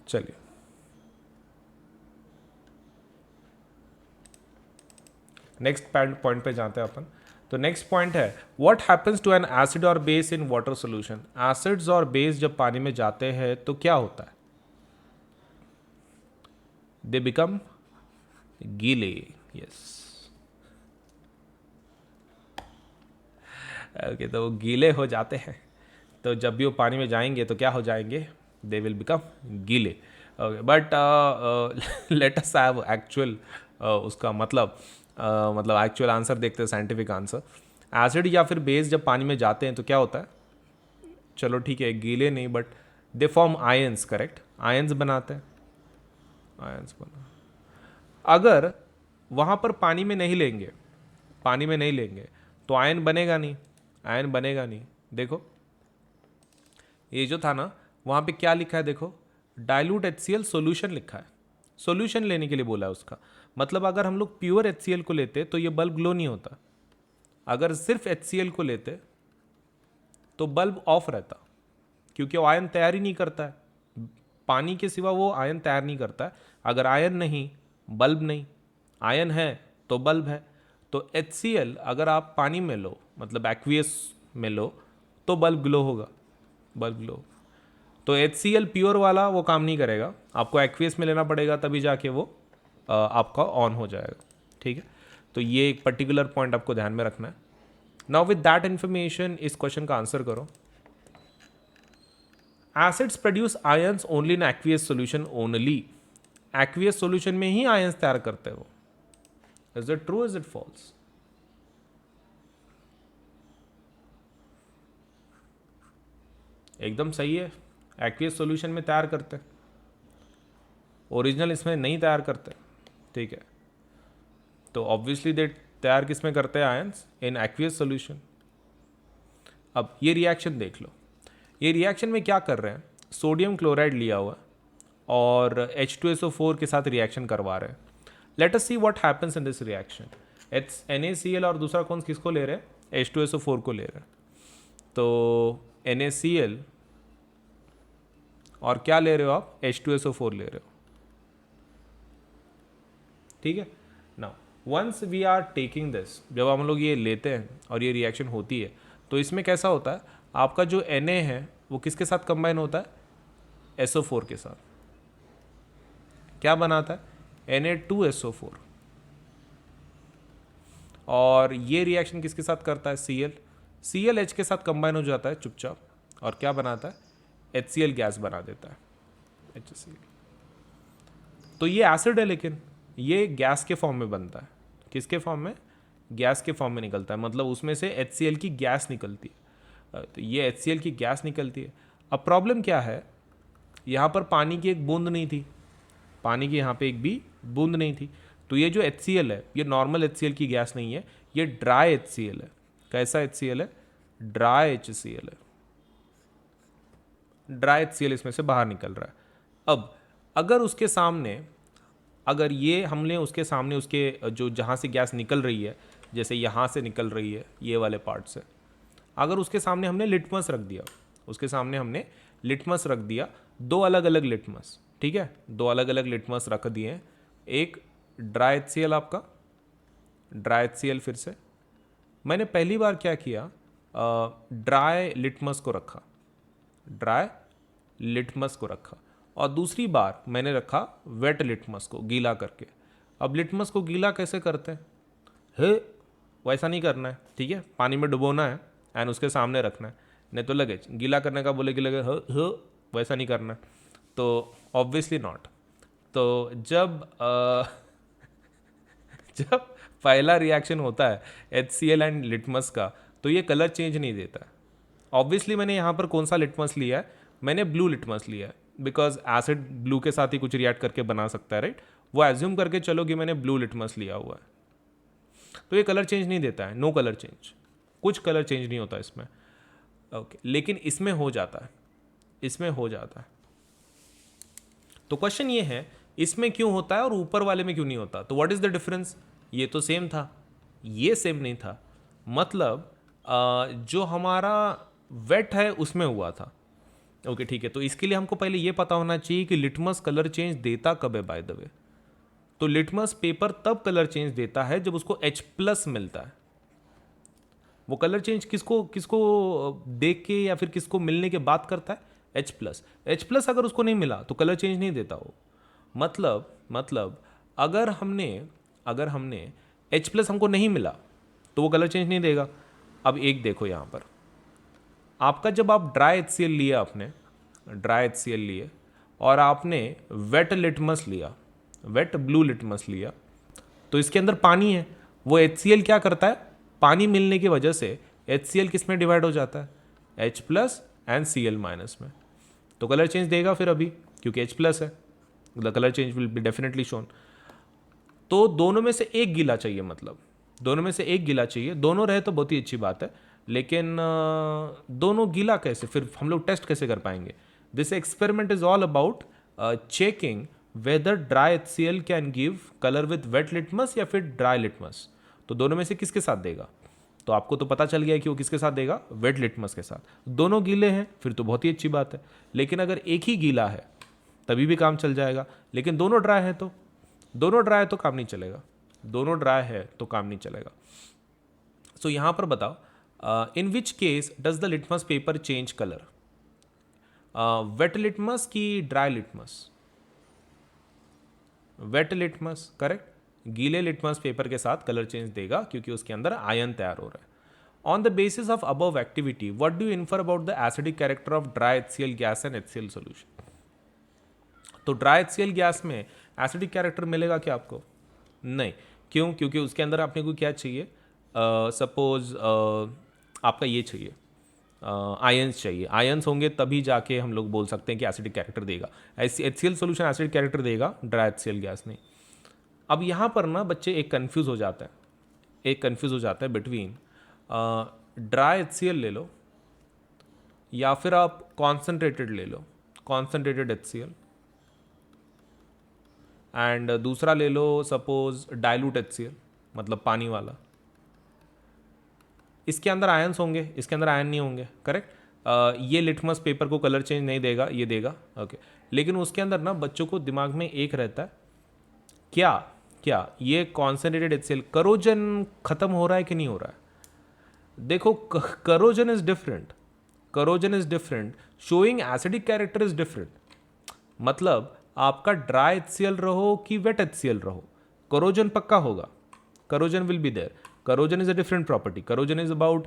चलिए नेक्स्ट पॉइंट पे जाते हैं अपन। तो नेक्स्ट पॉइंट है what happens to an acid और base in water solution. Acids और बेस जब पानी में जाते हैं तो क्या होता है, दे बिकम गीले। यस, ओके, तो वो गीले हो जाते हैं। तो जब भी वो पानी में जाएंगे तो क्या हो जाएंगे, दे विल बिकम गीले। Okay, but let us have actual उसका मतलब एक्चुअल आंसर देखते हैं, साइंटिफिक आंसर। एसिड या फिर बेस जब पानी में जाते हैं तो क्या होता है, चलो ठीक है गीले नहीं but they form ions, correct, ions बनाते हैं, आयंस बना। अगर वहाँ पर पानी में नहीं लेंगे, पानी में नहीं लेंगे तो आयन बनेगा नहीं, आयन बनेगा नहीं। देखो ये जो था ना, वहाँ पे क्या लिखा है, देखो डाइल्यूट HCl सॉल्यूशन लिखा है, सॉल्यूशन लेने के लिए बोला है उसका। मतलब अगर हम लोग प्योर HCl को लेते तो ये बल्ब ग्लो नहीं होता, अगर सिर्फ HCl को लेते तो बल्ब ऑफ रहता, क्योंकि वो आयन तैयार ही नहीं करता है, पानी के सिवा वो आयन तैयार नहीं करता है। अगर आयन नहीं बल्ब नहीं, आयन है तो बल्ब है। तो HCl अगर आप पानी में लो, मतलब एक्वियस में लो, तो बल्ब ग्लो होगा, बल्ब ग्लो। तो HCl प्योर वाला वो काम नहीं करेगा, आपको एक्वियस में लेना पड़ेगा, तभी जाके वो आपका ऑन हो जाएगा। ठीक है, तो ये एक पर्टिकुलर पॉइंट आपको ध्यान में रखना है। नाउ विद दैट इन्फॉर्मेशन इस क्वेश्चन का आंसर करो। Acids produce ions only in aqueous solution only, aqueous solution में ही आयंस तैयार करते हो। Is it true, is it falls? एकदम सही है, एक्वियस सॉल्यूशन में तैयार करते, ओरिजिनल इसमें नहीं तैयार करते। ठीक है, तो ऑब्वियसली दे तैयार किस में करते हैं, आयंस इन एक्वियस सॉल्यूशन। अब ये रिएक्शन देख लो, ये रिएक्शन में क्या कर रहे हैं, सोडियम क्लोराइड लिया हुआ और H2SO4 के साथ रिएक्शन करवा रहे हैं। Late us see what happens in this reaction. NaCl और दूसरा कौन किसको ले रहे हैं, H2SO4 को ले रहे हैं। तो NaCl और क्या ले रहे हो आप, H2SO4 ले रहे हो। ठीक है, now once we are taking this, जब हम लोग ये लेते हैं और ये रिएक्शन होती है, तो इसमें कैसा होता है, आपका जो Na है वो किसके साथ कंबाइन होता है, SO4 के साथ। क्या बनाता है, Na2SO4। और ये रिएक्शन किसके साथ करता है, Cl H के साथ कंबाइन हो जाता है चुपचाप, और क्या बनाता है, HCl गैस बना देता है, HCl। तो ये एसिड है, लेकिन ये गैस के फॉर्म में बनता है। किसके फॉर्म में, गैस के फॉर्म में निकलता है, मतलब उसमें से HCl की गैस निकलती है। तो ये HCl की गैस निकलती है। अब प्रॉब्लम क्या है, यहाँ पर पानी की एक बूंद नहीं थी, पानी की यहाँ पे एक भी बूंद नहीं थी। तो ये जो HCl है, ये नॉर्मल HCl की गैस नहीं है, ये ड्राई HCl है। कैसा HCl है, ड्राई HCl है, ड्राई HCl इसमें से बाहर निकल रहा है। अब अगर उसके सामने, अगर ये हमने उसके सामने उसके जो जहाँ से गैस निकल रही है, जैसे यहाँ से निकल रही है ये वाले पार्ट से, अगर उसके सामने हमने लिटमस रख दिया, उसके सामने हमने लिटमस रख दिया, दो अलग अलग लिटमस, ठीक है, दो अलग अलग लिटमस रख दिए। एक ड्राई HCl, आपका ड्राई HCl, फिर से मैंने पहली बार क्या किया, ड्राई लिटमस को रखा, ड्राई लिटमस को रखा, और दूसरी बार मैंने रखा वेट लिटमस को, गीला करके। अब लिटमस को गीला कैसे करते हैं, है वैसा नहीं करना है, ठीक है, पानी में डुबोना है एंड उसके सामने रखना है, नहीं तो लगे गीला करने का बोले कि लगे ह वैसा नहीं करना है, तो ऑब्वियसली नॉट। तो जब जब पहला रिएक्शन होता है HCl एंड लिटमस का, तो ये कलर चेंज नहीं देता है। ऑब्वियसली मैंने यहाँ पर कौन सा लिटमस लिया है, मैंने ब्लू लिटमस लिया है, बिकॉज एसिड ब्लू के साथ ही कुछ रिएक्ट करके बना सकता है, राइट। वो एज्यूम करके चलो कि मैंने ब्लू लिटमस लिया हुआ है, तो ये कलर चेंज नहीं देता है, नो कलर चेंज, कुछ कलर चेंज नहीं होता इसमें, ओके। लेकिन इसमें हो जाता है, इसमें हो जाता है। तो क्वेश्चन ये है, इसमें क्यों होता है और ऊपर वाले में क्यों नहीं होता, तो व्हाट इज द डिफरेंस। ये तो सेम था, ये सेम नहीं था, मतलब जो हमारा वेट है उसमें हुआ था, ओके ठीक है। तो इसके लिए हमको पहले ये पता होना चाहिए कि लिटमस कलर चेंज देता कब है, बाय द वे। तो लिटमस पेपर तब कलर चेंज देता है जब उसको H+ मिलता है। वो कलर चेंज किसको किसको देख के या फिर किसको मिलने के बाद करता है, H+। अगर उसको नहीं मिला तो कलर चेंज नहीं देता वो। मतलब अगर हमने H+ हमको नहीं मिला तो वो कलर चेंज नहीं देगा। अब एक देखो यहाँ पर, आपका जब आप ड्राई HCl लिया, आपने ड्राई HCl लिए और आपने वेट लिटमस लिया, वेट ब्लू लिटमस लिया, तो इसके अंदर पानी है। वो HCl क्या करता है, पानी मिलने की वजह से HCl किस में डिवाइड हो जाता है, H+ एंड Cl- में। तो कलर चेंज देगा फिर अभी, क्योंकि H+ है, the colour change will be definitely shown. तो दोनों में से एक गीला चाहिए, मतलब दोनों में से एक गीला चाहिए। दोनों रहे तो बहुत ही अच्छी बात है, लेकिन दोनों गीला कैसे, फिर हम लोग टेस्ट कैसे कर पाएंगे? This experiment is all about checking whether dry HCl can give colour with wet litmus या फिर ड्राई लिटमस। तो दोनों में से किसके साथ देगा? तो आपको तो पता चल गया है कि वो किसके साथ देगा, वेट लिटमस के साथ। दोनों गीले हैं फिर तो बहुत ही अच्छी बात है, लेकिन अगर एक ही गीला है तभी भी काम चल जाएगा, लेकिन दोनों ड्राई है तो काम नहीं चलेगा, दोनों ड्राई है तो काम नहीं चलेगा। सो यहाँ पर बताओ, in which case does the litmus paper change colour, wet litmus की dry litmus? Wet litmus, correct. गीले लिटमस पेपर के साथ कलर चेंज देगा क्योंकि उसके अंदर आयन तैयार हो रहा है। On the basis of above activity what do you infer about the acidic character of dry HCl gas and HCl solution? तो ड्राई HCl गैस में एसिडिक कैरेक्टर मिलेगा क्या आपको? नहीं। क्यों? क्योंकि उसके अंदर आपने को क्या चाहिए, सपोज आपका ये चाहिए, आयंस चाहिए। आयंस होंगे तभी जाके हम लोग बोल सकते हैं कि एसिडिक कैरेक्टर देगा। HCl सोल्यूशन एसिडिक कैरेक्टर देगा, ड्राई HCl गैस नहीं। अब यहाँ पर ना बच्चे एक कंफ्यूज हो जाता है, बिटवीन ड्राई HCl ले लो या फिर आप कॉन्सेंट्रेटेड ले लो, कॉन्सेंट्रेटेड HCl, एंड दूसरा ले लो सपोज डाइल्यूट HCl, मतलब पानी वाला। इसके अंदर आयंस होंगे, इसके अंदर आयन नहीं होंगे, करेक्ट। ये लिटमस पेपर को कलर चेंज नहीं देगा, ये देगा, ओके। लेकिन उसके अंदर ना बच्चों को दिमाग में एक रहता है, क्या ये कॉन्सेंट्रेटेड HCl करोजन खत्म हो रहा है कि नहीं हो रहा है? देखो, corrosion is different, showing acidic character is different. मतलब आपका ड्राई HCl रहो कि वेट HCl रहो, करोजन पक्का होगा, corrosion will be there. Corrosion is a different property, corrosion is about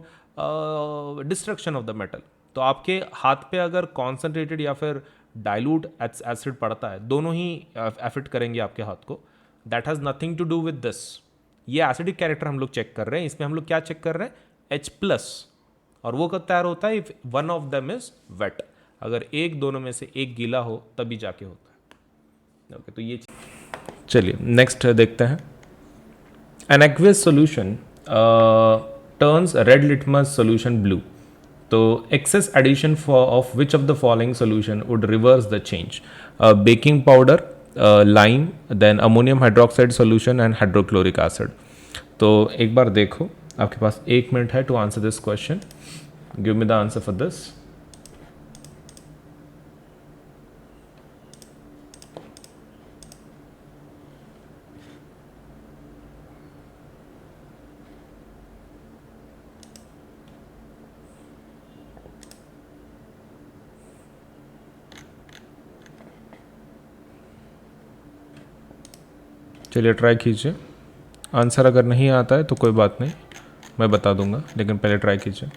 destruction of the metal. तो आपके हाथ पे अगर कॉन्सेंट्रेटेड या फिर डाइल्यूट एसिड पड़ता है, दोनों ही एफेक्ट करेंगे आपके हाथ को। That has nothing to do with this. ये एसिडिक कैरेक्टर हम लोग चेक कर रहे हैं, इसमें हम लोग क्या चेक कर रहे हैं, H+, और वो कब तैयार होता है, if one of them is wet. अगर एक दोनों में से एक गीला हो तभी जाके होता है, ओके। तो ये चलिए नेक्स्ट देखते हैं। An aqueous solution turns red litmus solution blue. तो excess addition of which of the following solution would reverse the change? Baking powder, lime, then ammonium hydroxide solution and hydrochloric acid. तो एक बार देखो, आपके पास 1 मिनट है to answer this question. Give me the answer for this. चलिए ट्राई कीजिए। आंसर अगर नहीं आता है तो कोई बात नहीं, मैं बता दूंगा, लेकिन पहले ट्राई कीजिए।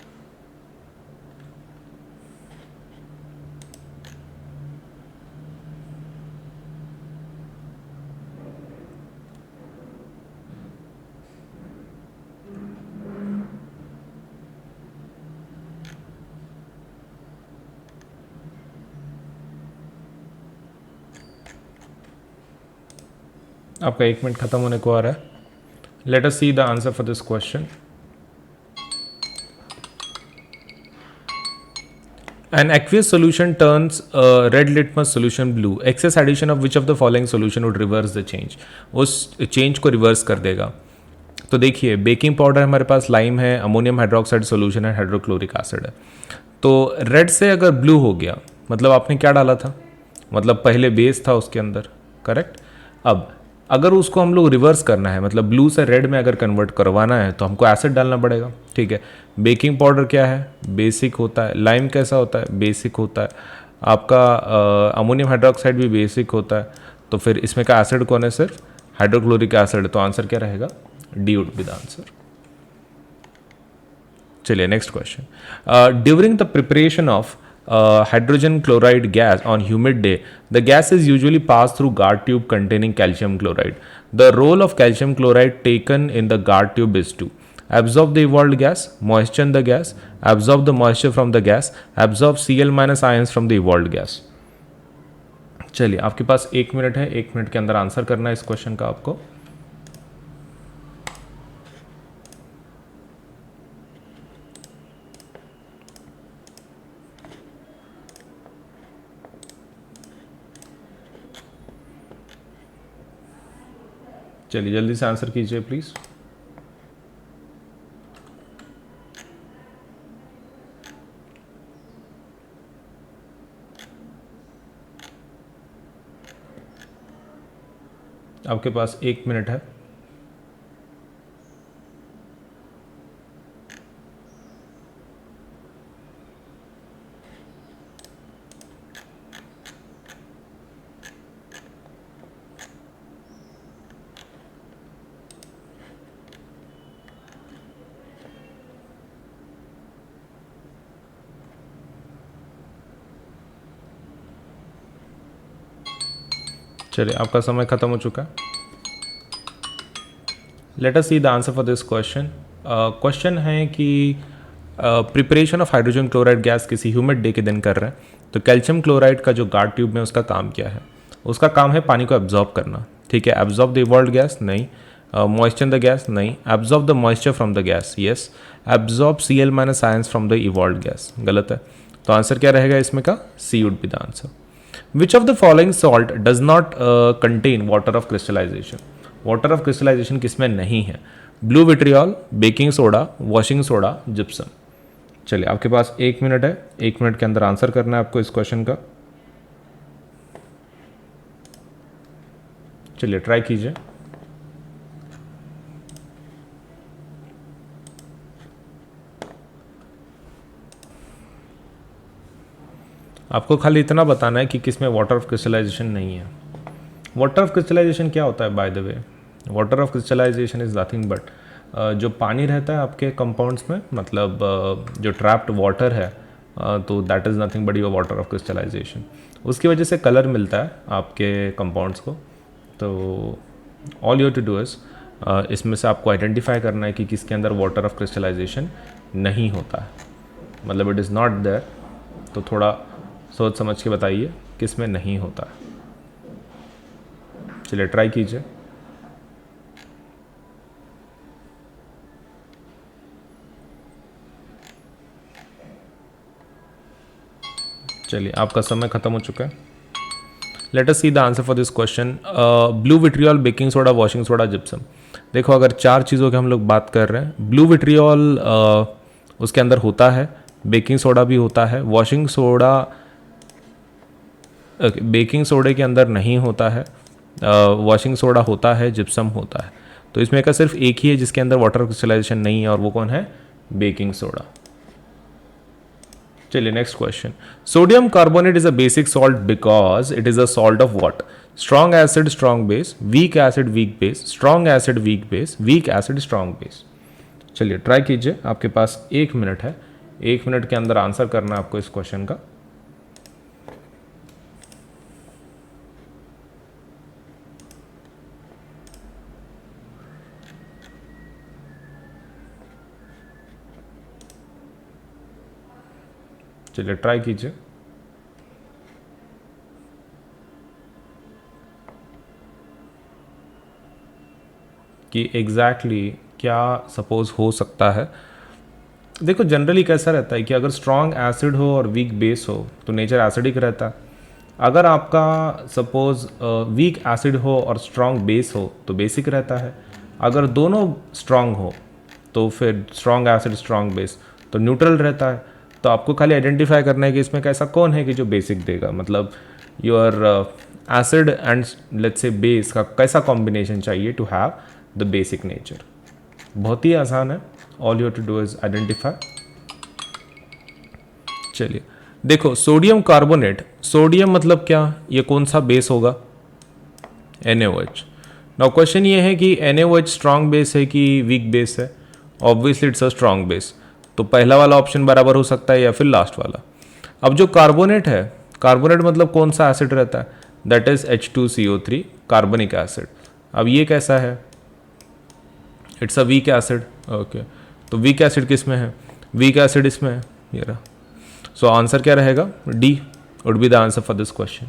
आपका 1 मिनट खत्म होने को आ रहा है। Let us see the answer for this question. An aqueous solution turns a red litmus solution blue. Excess addition of which of the following solution would reverse the change? उस चेंज को रिवर्स कर देगा। तो देखिए, बेकिंग पाउडर हमारे पास, लाइम है, अमोनियम हाइड्रोक्साइड सॉल्यूशन है, हाइड्रोक्लोरिक एसिड है। तो रेड से अगर ब्लू हो गया, मतलब आपने क्या डाला था, मतलब पहले बेस था उसके अंदर, करेक्ट। अब अगर उसको हम लोग रिवर्स करना है, मतलब ब्लू से रेड में अगर कन्वर्ट करवाना है, तो हमको एसिड डालना पड़ेगा, ठीक है। बेकिंग पाउडर क्या है, बेसिक होता है। लाइम कैसा होता है, बेसिक होता है। आपका अमोनियम हाइड्रोक्साइड भी बेसिक होता है। तो फिर इसमें का एसिड कौन है, सिर्फ हाइड्रोक्लोरिक एसिड। तो आंसर क्या रहेगा, D would be the answer. चलिए next question. During the preparation of hydrogen chloride gas on humid day, the gas is usually passed through guard tube containing calcium chloride. The role of calcium chloride taken in the guard tube is to absorb the evolved gas, moisten the gas, absorb the moisture from the gas, absorb Cl- ions from the evolved gas. चलिए, आपके पास 1 मिनट है, 1 मिनट के अंदर आंसर करना है इस क्वेश्चन का आपको। चलिए जल्दी से आंसर कीजिए प्लीज़। आपके पास 1 मिनट है। चलिए आपका समय खत्म हो चुका है। Let us see the answer for this question. Question है कि preparation of hydrogen chloride gas किसी ह्यूमिड डे के दिन कर रहे हैं, तो कैल्शियम क्लोराइड का जो गार्ड ट्यूब में उसका काम क्या है? उसका काम है पानी को एब्जॉर्ब करना। ठीक है, एब्जॉर्ब द इवॉल्व्ड गैस नहीं, मॉइस्चर द गैस नहीं, absorb the moisture from the gas yes, absorb Cl minus ions from the evolved gas गलत है। तो आंसर क्या रहेगा इसमें का? C would be the answer. Which of the following salt does not contain water of crystallisation? Water of crystallisation किसमें नहीं है? Blue vitriol, baking soda, washing soda, gypsum. चलिए आपके पास 1 मिनट है, 1 मिनट के अंदर आंसर करना है आपको इस क्वेश्चन का। चलिए ट्राई कीजिए। आपको खाली इतना बताना है कि किसमें वाटर ऑफ क्रिस्टलाइजेशन नहीं है। वाटर ऑफ क्रिस्टलाइजेशन क्या होता है by the way? Water of crystallization is nothing but जो पानी रहता है आपके कंपाउंड्स में, मतलब जो ट्रैप्ड वाटर है, तो that is nothing but your water of crystallization. उसकी वजह से कलर मिलता है आपके कंपाउंड्स को। तो all you to do is इसमें से आपको आइडेंटिफाई करना है कि किसके अंदर वाटर ऑफ क्रिस्टलाइजेशन नहीं होता है, मतलब इट इज़ नॉट देयर। तो थोड़ा सोच समझ के बताइए किस में नहीं होता है। चलिए ट्राई कीजिए। चलिए आपका समय खत्म हो चुका है। Let us see the answer for this question. Blue vitriol, baking soda, washing soda, gypsum. देखो अगर 4 चीज़ों की हम लोग बात कर रहे हैं, ब्लू विट्रियल उसके अंदर होता है, बेकिंग सोडा भी होता है, वॉशिंग सोडा बेकिंग सोडे के अंदर नहीं होता है, वॉशिंग सोडा होता है, जिप्सम होता है। तो इसमें का सिर्फ एक ही है जिसके अंदर वाटर क्रिस्टलाइजेशन नहीं है, और वो कौन है? Baking soda. चलिए next question. Sodium carbonate is a basic salt because it is a salt of what? Strong acid strong base, weak acid weak base, strong acid weak base, weak acid strong base. चलिए ट्राई कीजिए, आपके पास 1 मिनट है, 1 मिनट के अंदर आंसर करना है आपको इस क्वेश्चन का। चलिए ट्राई कीजिए। कि एग्जैक्टली क्या सपोज हो सकता है। देखो जनरली कैसा रहता है कि अगर स्ट्रॉन्ग एसिड हो और वीक बेस हो तो नेचर एसिडिक रहता है। अगर आपका सपोज वीक एसिड हो और स्ट्रॉन्ग बेस हो तो बेसिक रहता है। अगर दोनों स्ट्रॉन्ग हो तो फिर स्ट्रॉन्ग एसिड स्ट्रॉन्ग बेस तो न्यूट्रल रहता है। तो आपको खाली आइडेंटिफाई करना है कि इसमें कैसा कौन है कि जो बेसिक देगा, मतलब your acid and let's say base का कैसा कॉम्बिनेशन चाहिए to have the basic nature. बहुत ही आसान है, all you to do is identify. चलिए देखो सोडियम कार्बोनेट, सोडियम मतलब क्या? ये कौन सा बेस होगा? NaOH। नाउ क्वेश्चन ये है कि NaOH स्ट्रॉन्ग बेस है कि वीक बेस है? Obviously it's a strong base, तो पहला वाला ऑप्शन बराबर हो सकता है या फिर लास्ट वाला। अब जो कार्बोनेट है, कार्बोनेट मतलब कौन सा एसिड रहता है? दैट इज H2CO3 कार्बनिक एसिड। अब ये कैसा है? It's a weak acid. Okay, तो वीक एसिड किस में है? वीक एसिड इसमें है, ये रहा। सो आंसर क्या रहेगा? D would be the answer for this question.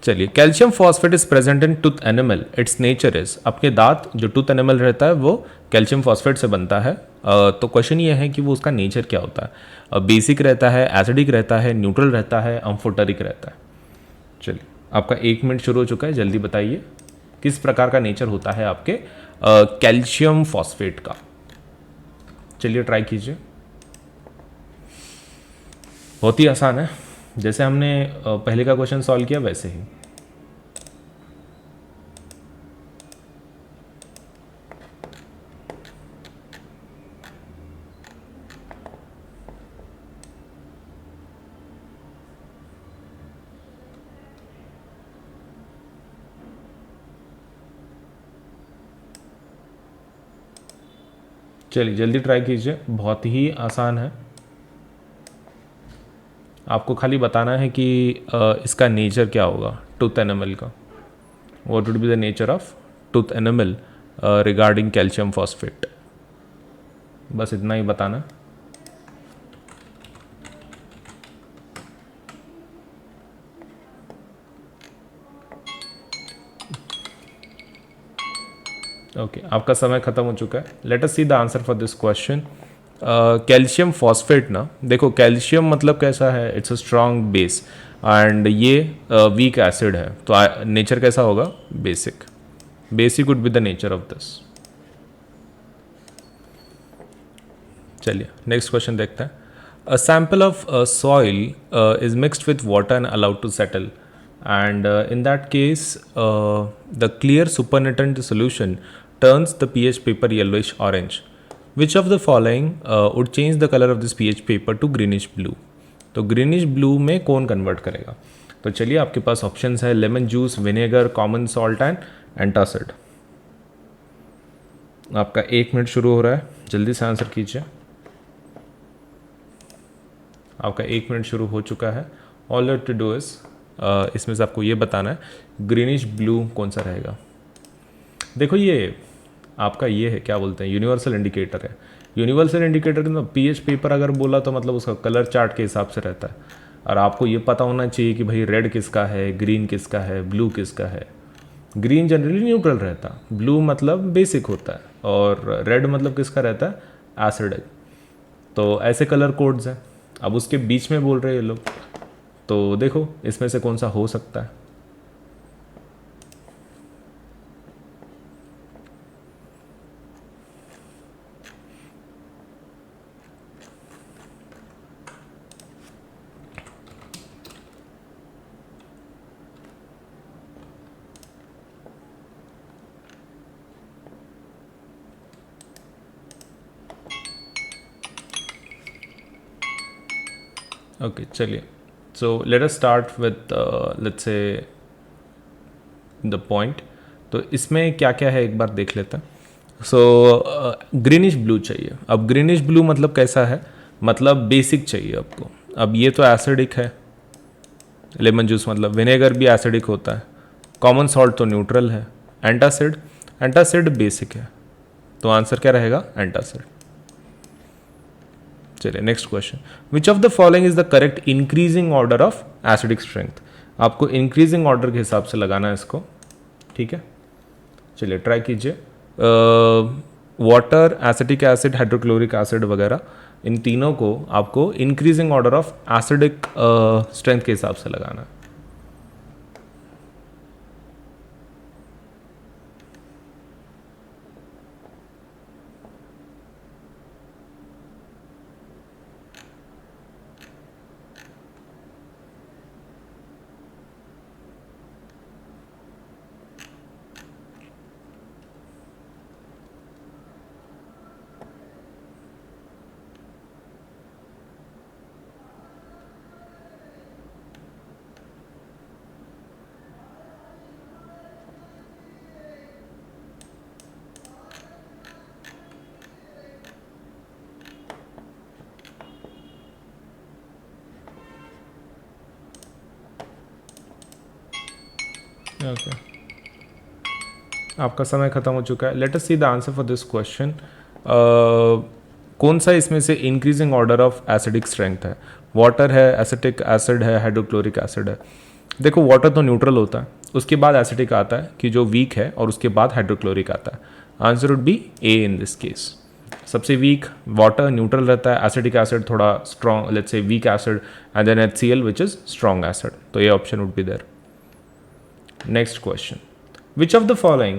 चलिए calcium phosphate is present in tooth enamel, its nature is. आपके दांत जो टूथ एनिमल रहता है वो कैल्शियम फॉस्फेट से बनता है। तो क्वेश्चन ये है कि वो उसका नेचर क्या होता है? बेसिक रहता है, एसिडिक रहता है, न्यूट्रल रहता है, अम्फोटरिक रहता है। चलिए आपका 1 मिनट शुरू हो चुका है, जल्दी बताइए किस प्रकार का नेचर होता है आपके कैल्शियम फॉस्फेट का। चलिए ट्राई कीजिए, बहुत ही आसान है, जैसे हमने पहले का क्वेश्चन सॉल्व किया वैसे ही। चलिए जल्दी ट्राई कीजिए, बहुत ही आसान है। आपको खाली बताना है कि इसका नेचर क्या होगा टूथ एनिमल का। What would be the nature of tooth animal regarding calcium phosphate, बस इतना ही बताना। ओके आपका समय खत्म हो चुका है। Let us see the answer for this question. Calcium phosphate ना, देखो कैल्शियम मतलब कैसा है, it's a strong base and ये वीक एसिड है, तो नेचर कैसा होगा, basic. Basic would be the nature of this. चलिए नेक्स्ट क्वेश्चन देखते हैं। A sample of soil is mixed with water and allowed to settle, and in that case the clear supernatant solution turns the pH paper yellowish orange. Which of the following would change the color of this pH paper to greenish blue? तो ग्रीनिश ब्लू में कौन कन्वर्ट करेगा? तो चलिए आपके पास ऑप्शंस है lemon juice, vinegar, common salt and antacid. आपका 1 मिनट शुरू हो रहा है, जल्दी से आंसर कीजिए। आपका 1 मिनट शुरू हो चुका है। All you to do is इसमें से आपको ये बताना है ग्रीनिश ब्लू कौन सा रहेगा। देखो ये आपका ये है, क्या बोलते हैं, यूनिवर्सल इंडिकेटर है। यूनिवर्सल इंडिकेटर के मतलब पीएच पेपर अगर बोला तो मतलब उसका कलर चार्ट के हिसाब से रहता है, और आपको ये पता होना चाहिए कि भाई रेड किसका है, ग्रीन किसका है, ब्लू किसका है। ग्रीन जनरली न्यूट्रल रहता है, ब्लू मतलब बेसिक होता है, और रेड मतलब किसका रहता है, एसिडिक। तो ऐसे कलर कोड्स हैं। अब उसके बीच में बोल रहे हैं ये लोग, तो देखो इसमें से कौन सा हो सकता है। ओके चलिए, so let us start with let's से द पॉइंट। तो इसमें क्या क्या है एक बार देख लेते हैं। सो ग्रीनिश ब्लू चाहिए। अब ग्रीनिश ब्लू मतलब कैसा है, मतलब बेसिक चाहिए आपको। अब ये तो एसिडिक है, लेमन जूस मतलब विनेगर भी एसिडिक होता है, कॉमन सॉल्ट तो न्यूट्रल है, एंटासिड, एंटासिड बेसिक है, तो आंसर क्या रहेगा, एंटासिड। चलिए next question. Which of the following is the correct increasing order of acidic strength? आपको इंक्रीजिंग ऑर्डर के हिसाब से लगाना है इसको, ठीक है। चलिए ट्राई कीजिए। Water, acetic acid, hydrochloric acid वगैरह, इन तीनों को आपको increasing order of acidic strength के हिसाब से लगाना है। ओके आपका समय खत्म हो चुका है। Let us see the answer for this question. कौन सा इसमें से increasing order of acidic strength है? वाटर है, एसिटिक एसिड है, हाइड्रोक्लोरिक एसिड है। देखो वाटर तो न्यूट्रल होता है, उसके बाद एसिटिक आता है कि जो वीक है, और उसके बाद हाइड्रोक्लोरिक आता है। Answer would be A in this case. सबसे वीक वाटर न्यूट्रल रहता है, एसिटिक एसिड थोड़ा strong, let's say weak acid, and then HCl which is strong acid, तो ये option would be there. Next question. Which of the following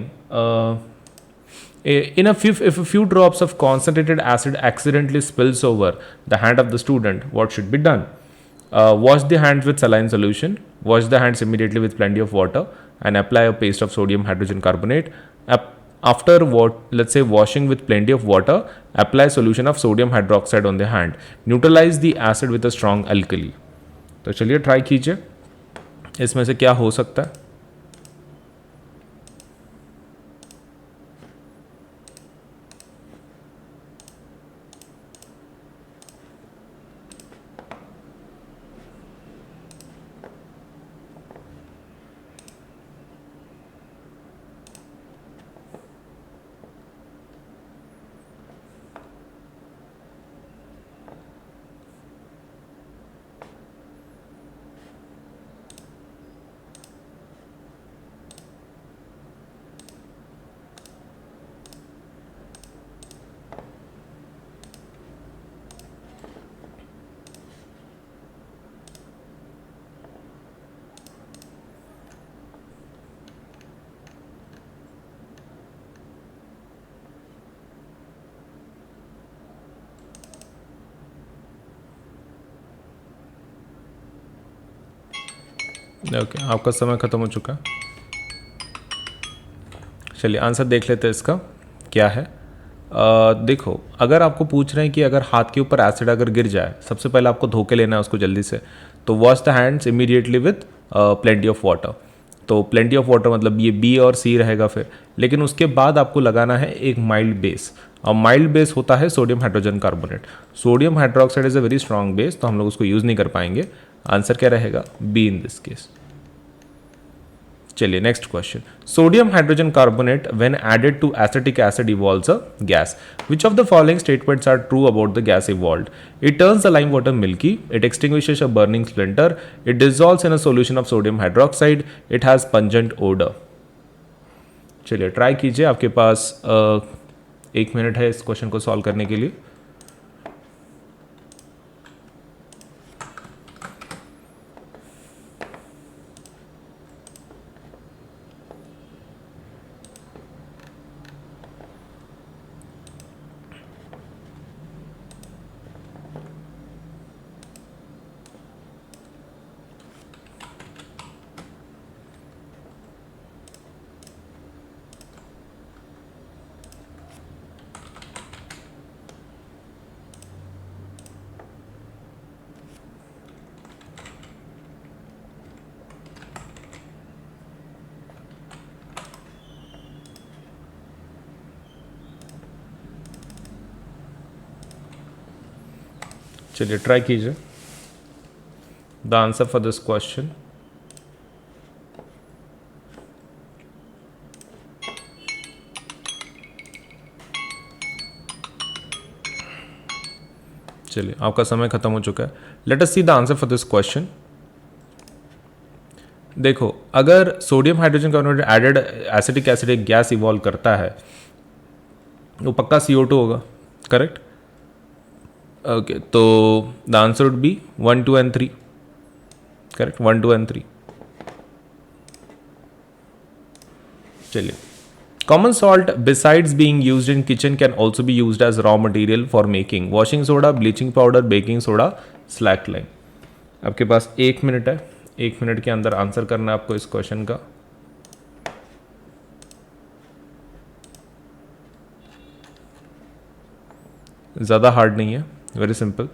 if a few drops of concentrated acid accidentally spills over the hand of the student, what should be done? Wash the hands with saline solution. Wash the hands immediately with plenty of water and apply a paste of sodium hydrogen carbonate. After let's say washing with plenty of water, apply solution of sodium hydroxide on the hand. Neutralize the acid with a strong alkali. तो चलिए ट्राई कीजिए, इसमें से क्या हो सकता है. ओके, आपका समय ख़त्म हो चुका है. चलिए आंसर देख लेते हैं इसका क्या है. देखो, अगर आपको पूछ रहे हैं कि अगर हाथ के ऊपर एसिड अगर गिर जाए, सबसे पहले आपको धो के लेना है उसको जल्दी से. तो wash the hands immediately with plenty of water. तो प्लेंटी ऑफ वाटर मतलब ये बी और सी रहेगा फिर. लेकिन उसके बाद आपको लगाना है एक माइल्ड बेस, और माइल्ड बेस होता है sodium hydrogen carbonate. Sodium hydroxide is a very strong base, तो हम लोग उसको यूज़ नहीं कर पाएंगे. आंसर क्या रहेगा? B in this case. चलिए next question. Sodium hydrogen carbonate when added to acetic acid evolves a gas. Which of the following statements are true about the gas evolved? It turns the lime water milky, it extinguishes a burning splinter, it dissolves in a solution of sodium hydroxide, it has pungent odour. चलिए ट्राई कीजिए, आपके पास 1 मिनट है इस क्वेश्चन को सॉल्व करने के लिए. चलिए ट्राई कीजिए. The answer for this question चलिए आपका समय खत्म हो चुका है. Let us see the answer for this question. देखो, अगर sodium hydrogen carbonate added acetic acid एक गैस इवॉल्व करता है, वो पक्का CO2 होगा, करेक्ट? ओके, तो the answer would be 1, 2 and 3. Correct, 1, 2 and 3. चलिए. Common salt besides being used in kitchen can also be used as raw material for making washing soda, bleaching powder, baking soda, slackline. आपके पास 1 मिनट है. 1 मिनट के अंदर आंसर करना है आपको इस क्वेश्चन का. ज़्यादा हार्ड नहीं है, वेरी सिंपल.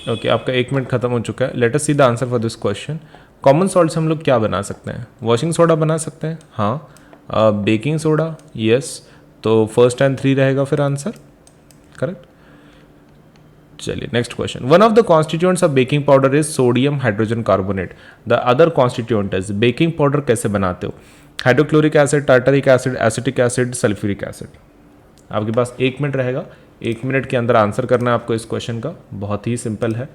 ओके आपका 1 मिनट खत्म हो चुका है. Let us see the answer for this question. Common salt से हम लोग क्या बना सकते हैं? वॉशिंग सोडा बना सकते हैं, हाँ. Baking soda, yes. तो फर्स्ट एंड 3 रहेगा फिर आंसर, करेक्ट. चलिए next question. One of the constituents of baking powder is sodium hydrogen carbonate. The other constituent is. Baking powder कैसे बनाते हो? Hydrochloric acid, tartaric acid, acetic acid, sulphuric acid. आपके पास 1 मिनट रहेगा. 1 मिनट के अंदर आंसर करना है आपको इस क्वेश्चन का. बहुत ही सिंपल है.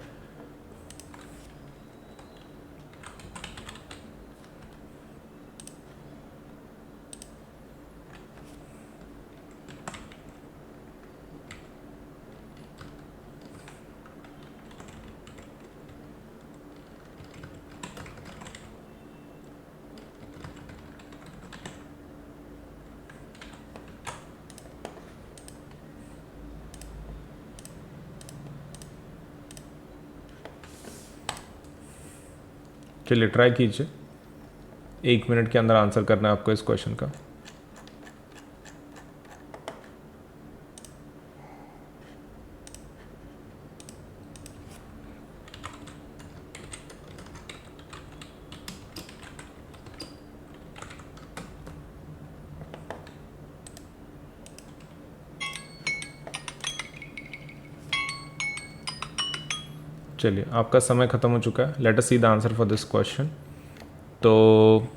चलिए ट्राई कीजिए. 1 मिनट के अंदर आंसर करना है आपको इस क्वेश्चन का. चलिए आपका समय खत्म हो चुका है. Let us see the answer for this question. तो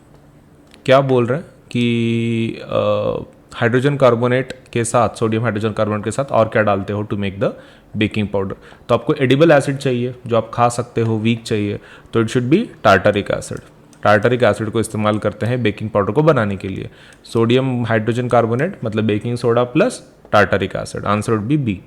क्या बोल रहे हैं कि हाइड्रोजन कार्बोनेट के साथ, सोडियम हाइड्रोजन कार्बोनेट के साथ और क्या डालते हो to make the baking powder? तो आपको एडिबल एसिड चाहिए जो आप खा सकते हो, वीक चाहिए, तो it should be tartaric acid. Tartaric acid को इस्तेमाल करते हैं बेकिंग पाउडर को बनाने के लिए. सोडियम हाइड्रोजन कार्बोनेट मतलब baking soda plus tartaric acid. Answer would be B.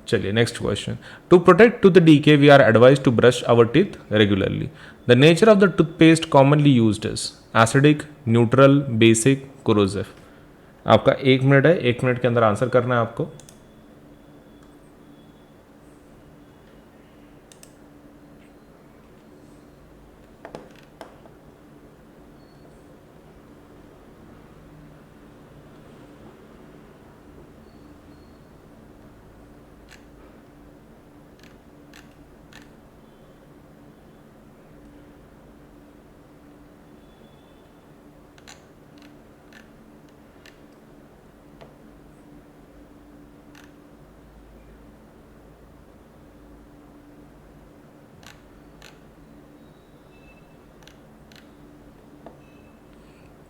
चलिए next question. To protect tooth decay we are advise to brush our teeth regularly. The nature of the toothpaste commonly used is acidic, neutral, basic, corrosive. आपका 1 मिनट है. 1 मिनट के अंदर आंसर करना है आपको.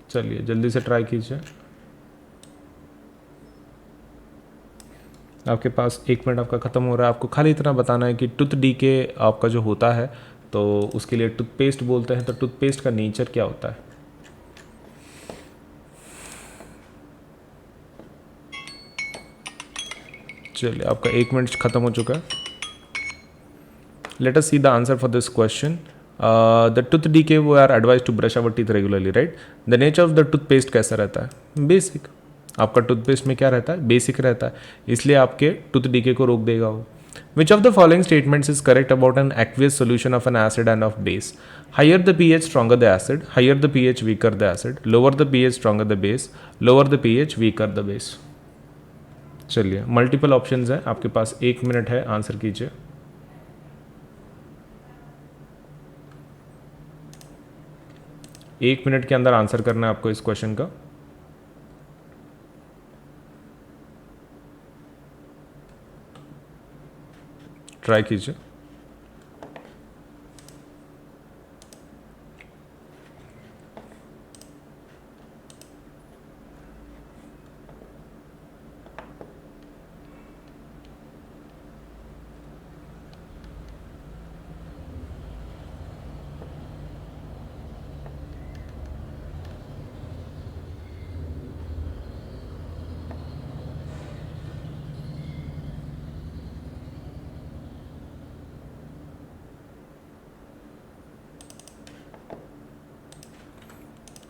चलिए जल्दी से ट्राई कीजिए. आपके पास 1 मिनट आपका ख़त्म हो रहा है. आपको खाली इतना बताना है कि टूथ डीके आपका जो होता है तो उसके लिए टूथपेस्ट बोलते हैं. तो टूथपेस्ट का नेचर क्या होता है? चलिए आपका 1 मिनट ख़त्म हो चुका है. Let us see the answer for this question. The tooth decay we are advise to brush our teeth regularly, right. The nature of the toothpaste कैसा रहता है? बेसिक. आपका टूथपेस्ट में क्या रहता है? बेसिक रहता है. इसलिए आपके टूथ डीके को रोक देगा वो. Which of the following statements is correct about an aqueous solution of an acid and of base? Higher the pH stronger the acid, higher the pH weaker the acid, lower the pH stronger the base, lower the pH weaker the base. चलिए मल्टीपल ऑप्शंस हैं आपके पास. 1 मिनट है, आंसर कीजिए. एक मिनट के अंदर आंसर करना है आपको इस क्वेश्चन का. ट्राई कीजिए.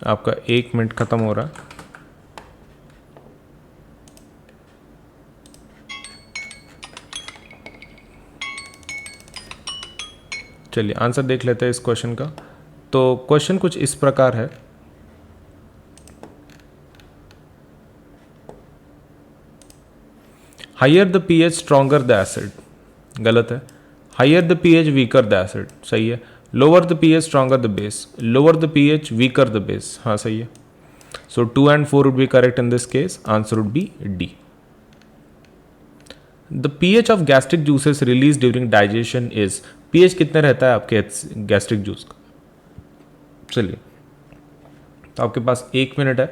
आपका 1 मिनट ख़त्म हो रहा है. चलिए आंसर देख लेते हैं इस क्वेश्चन का. तो क्वेश्चन कुछ इस प्रकार है. Higher the pH stronger the acid. गलत है। Higher the pH weaker the acid, सही है। Lower the pH stronger the base, lower the pH weaker the base, हाँ सही है। सो 2 and 4 would be correct in this case. Answer would be D. The pH of gastric juices released during digestion is, pH कितने रहता है आपके गैस्ट्रिक जूस का? चलिए, तो आपके पास 1 मिनट है,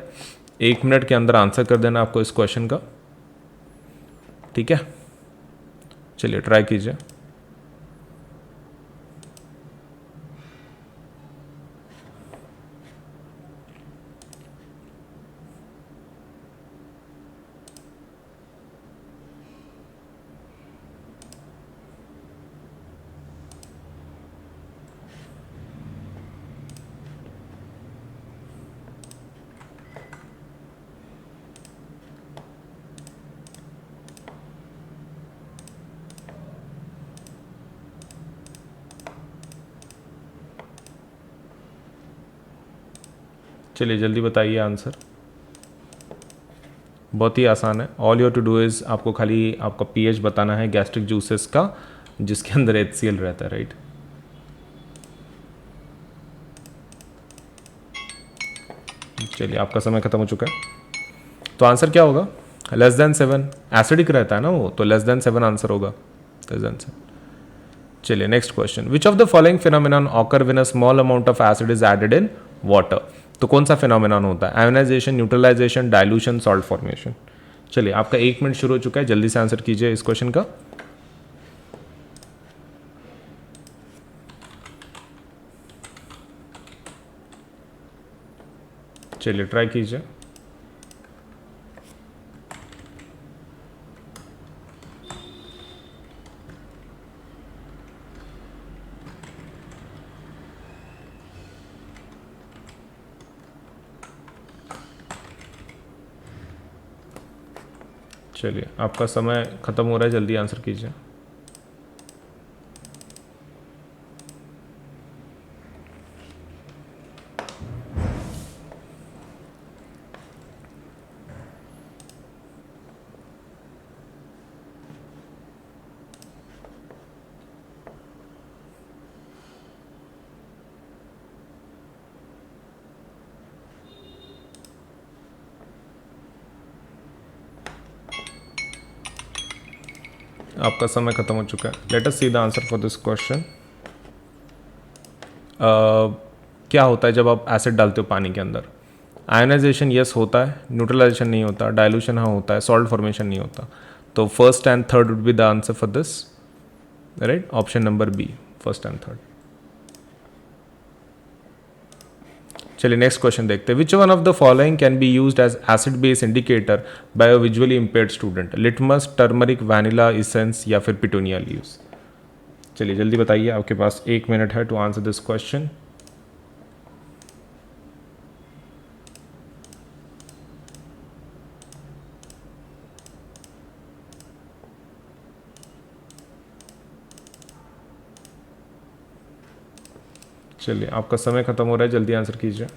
1 मिनट के अंदर आंसर कर देना आपको इस क्वेश्चन का, ठीक है? चलिए ट्राई कीजिए। चलिए जल्दी बताइए आंसर, बहुत ही आसान है। All your to do is, आपको खाली आपका पीएच बताना है गैस्ट्रिक जूसेस का जिसके अंदर HCl रहता है, राइट? चलिए आपका समय खत्म हो चुका है, तो आंसर क्या होगा? लेस देन 7, एसिडिक रहता है ना वो, तो लेस देन 7 आंसर होगा, लेस देन 7। चलिए next question, which of the following phenomenon occur when a small amount of acid is added in water? तो कौन सा फिनोमिनन होता है? Ionisation, neutralisation, dilution, salt formation. चलिए आपका 1 मिनट शुरू हो चुका है, जल्दी से आंसर कीजिए इस क्वेश्चन का। चलिए ट्राई कीजिए। चलिए आपका समय खत्म हो रहा है, जल्दी आंसर कीजिए। आपका समय खत्म हो चुका है। Let us see the answer for this question. क्या होता है जब आप एसिड डालते हो पानी के अंदर? आयोनाइजेशन यस होता है, न्यूट्रलाइजेशन नहीं होता, डाइल्यूशन हाँ होता है, सॉल्ट फॉर्मेशन नहीं होता। तो first and third would be the answer for this, right? Option number B, first and third. चलिए नेक्स्ट क्वेश्चन देखते हैं। Which one of the following can be used as acid base indicator by a visually impaired student? Litmus, turmeric, vanilla essence या फिर पिटूनिया लीव्स? चलिए जल्दी बताइए, आपके पास 1 मिनट है टू आंसर दिस क्वेश्चन। चलिए आपका समय खत्म हो रहा है, जल्दी आंसर कीजिए।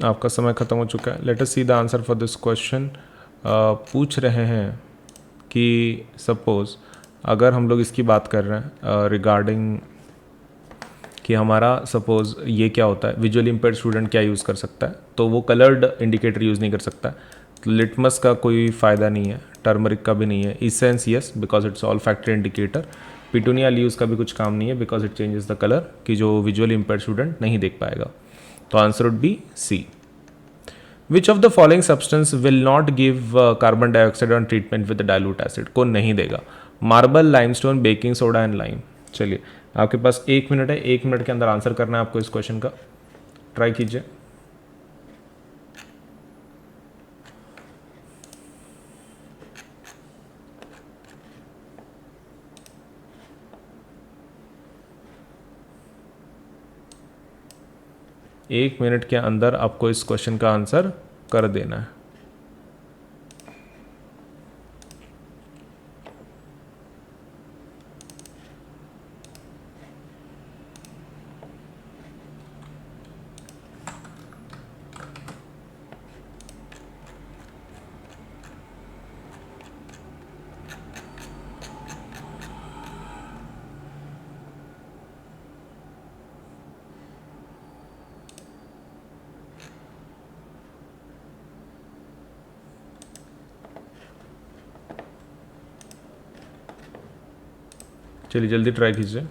आपका समय खत्म हो चुका है। Let us see the answer for this question. पूछ रहे हैं कि सपोज अगर हम लोग इसकी बात कर रहे हैं रिगार्डिंग कि हमारा सपोज ये क्या होता है, विजुअली इम्पेयर्ड स्टूडेंट क्या यूज़ कर सकता है, तो वो कलर्ड इंडिकेटर यूज़ नहीं कर सकता है। तो लिटमस का कोई फ़ायदा नहीं है, टर्मरिक का भी नहीं है, essence yes because it's all factory indicator, petunia leaves का भी कुछ काम नहीं है because it changes the colour कि जो विजुअली इम्पेयर्ड स्टूडेंट नहीं देख पाएगा। तो answer would be C. Which of the following substance will not give carbon dioxide on treatment with dilute acid, कौन नहीं देगा? Marble, limestone, baking soda and lime. चलिए आपके पास 1 मिनट है, 1 मिनट के अंदर आंसर करना है आपको इस क्वेश्चन का, ट्राई कीजिए। एक मिनट के अंदर आपको इस क्वेश्चन का आंसर कर देना है। चलिए जल्दी ट्राई कीजिए।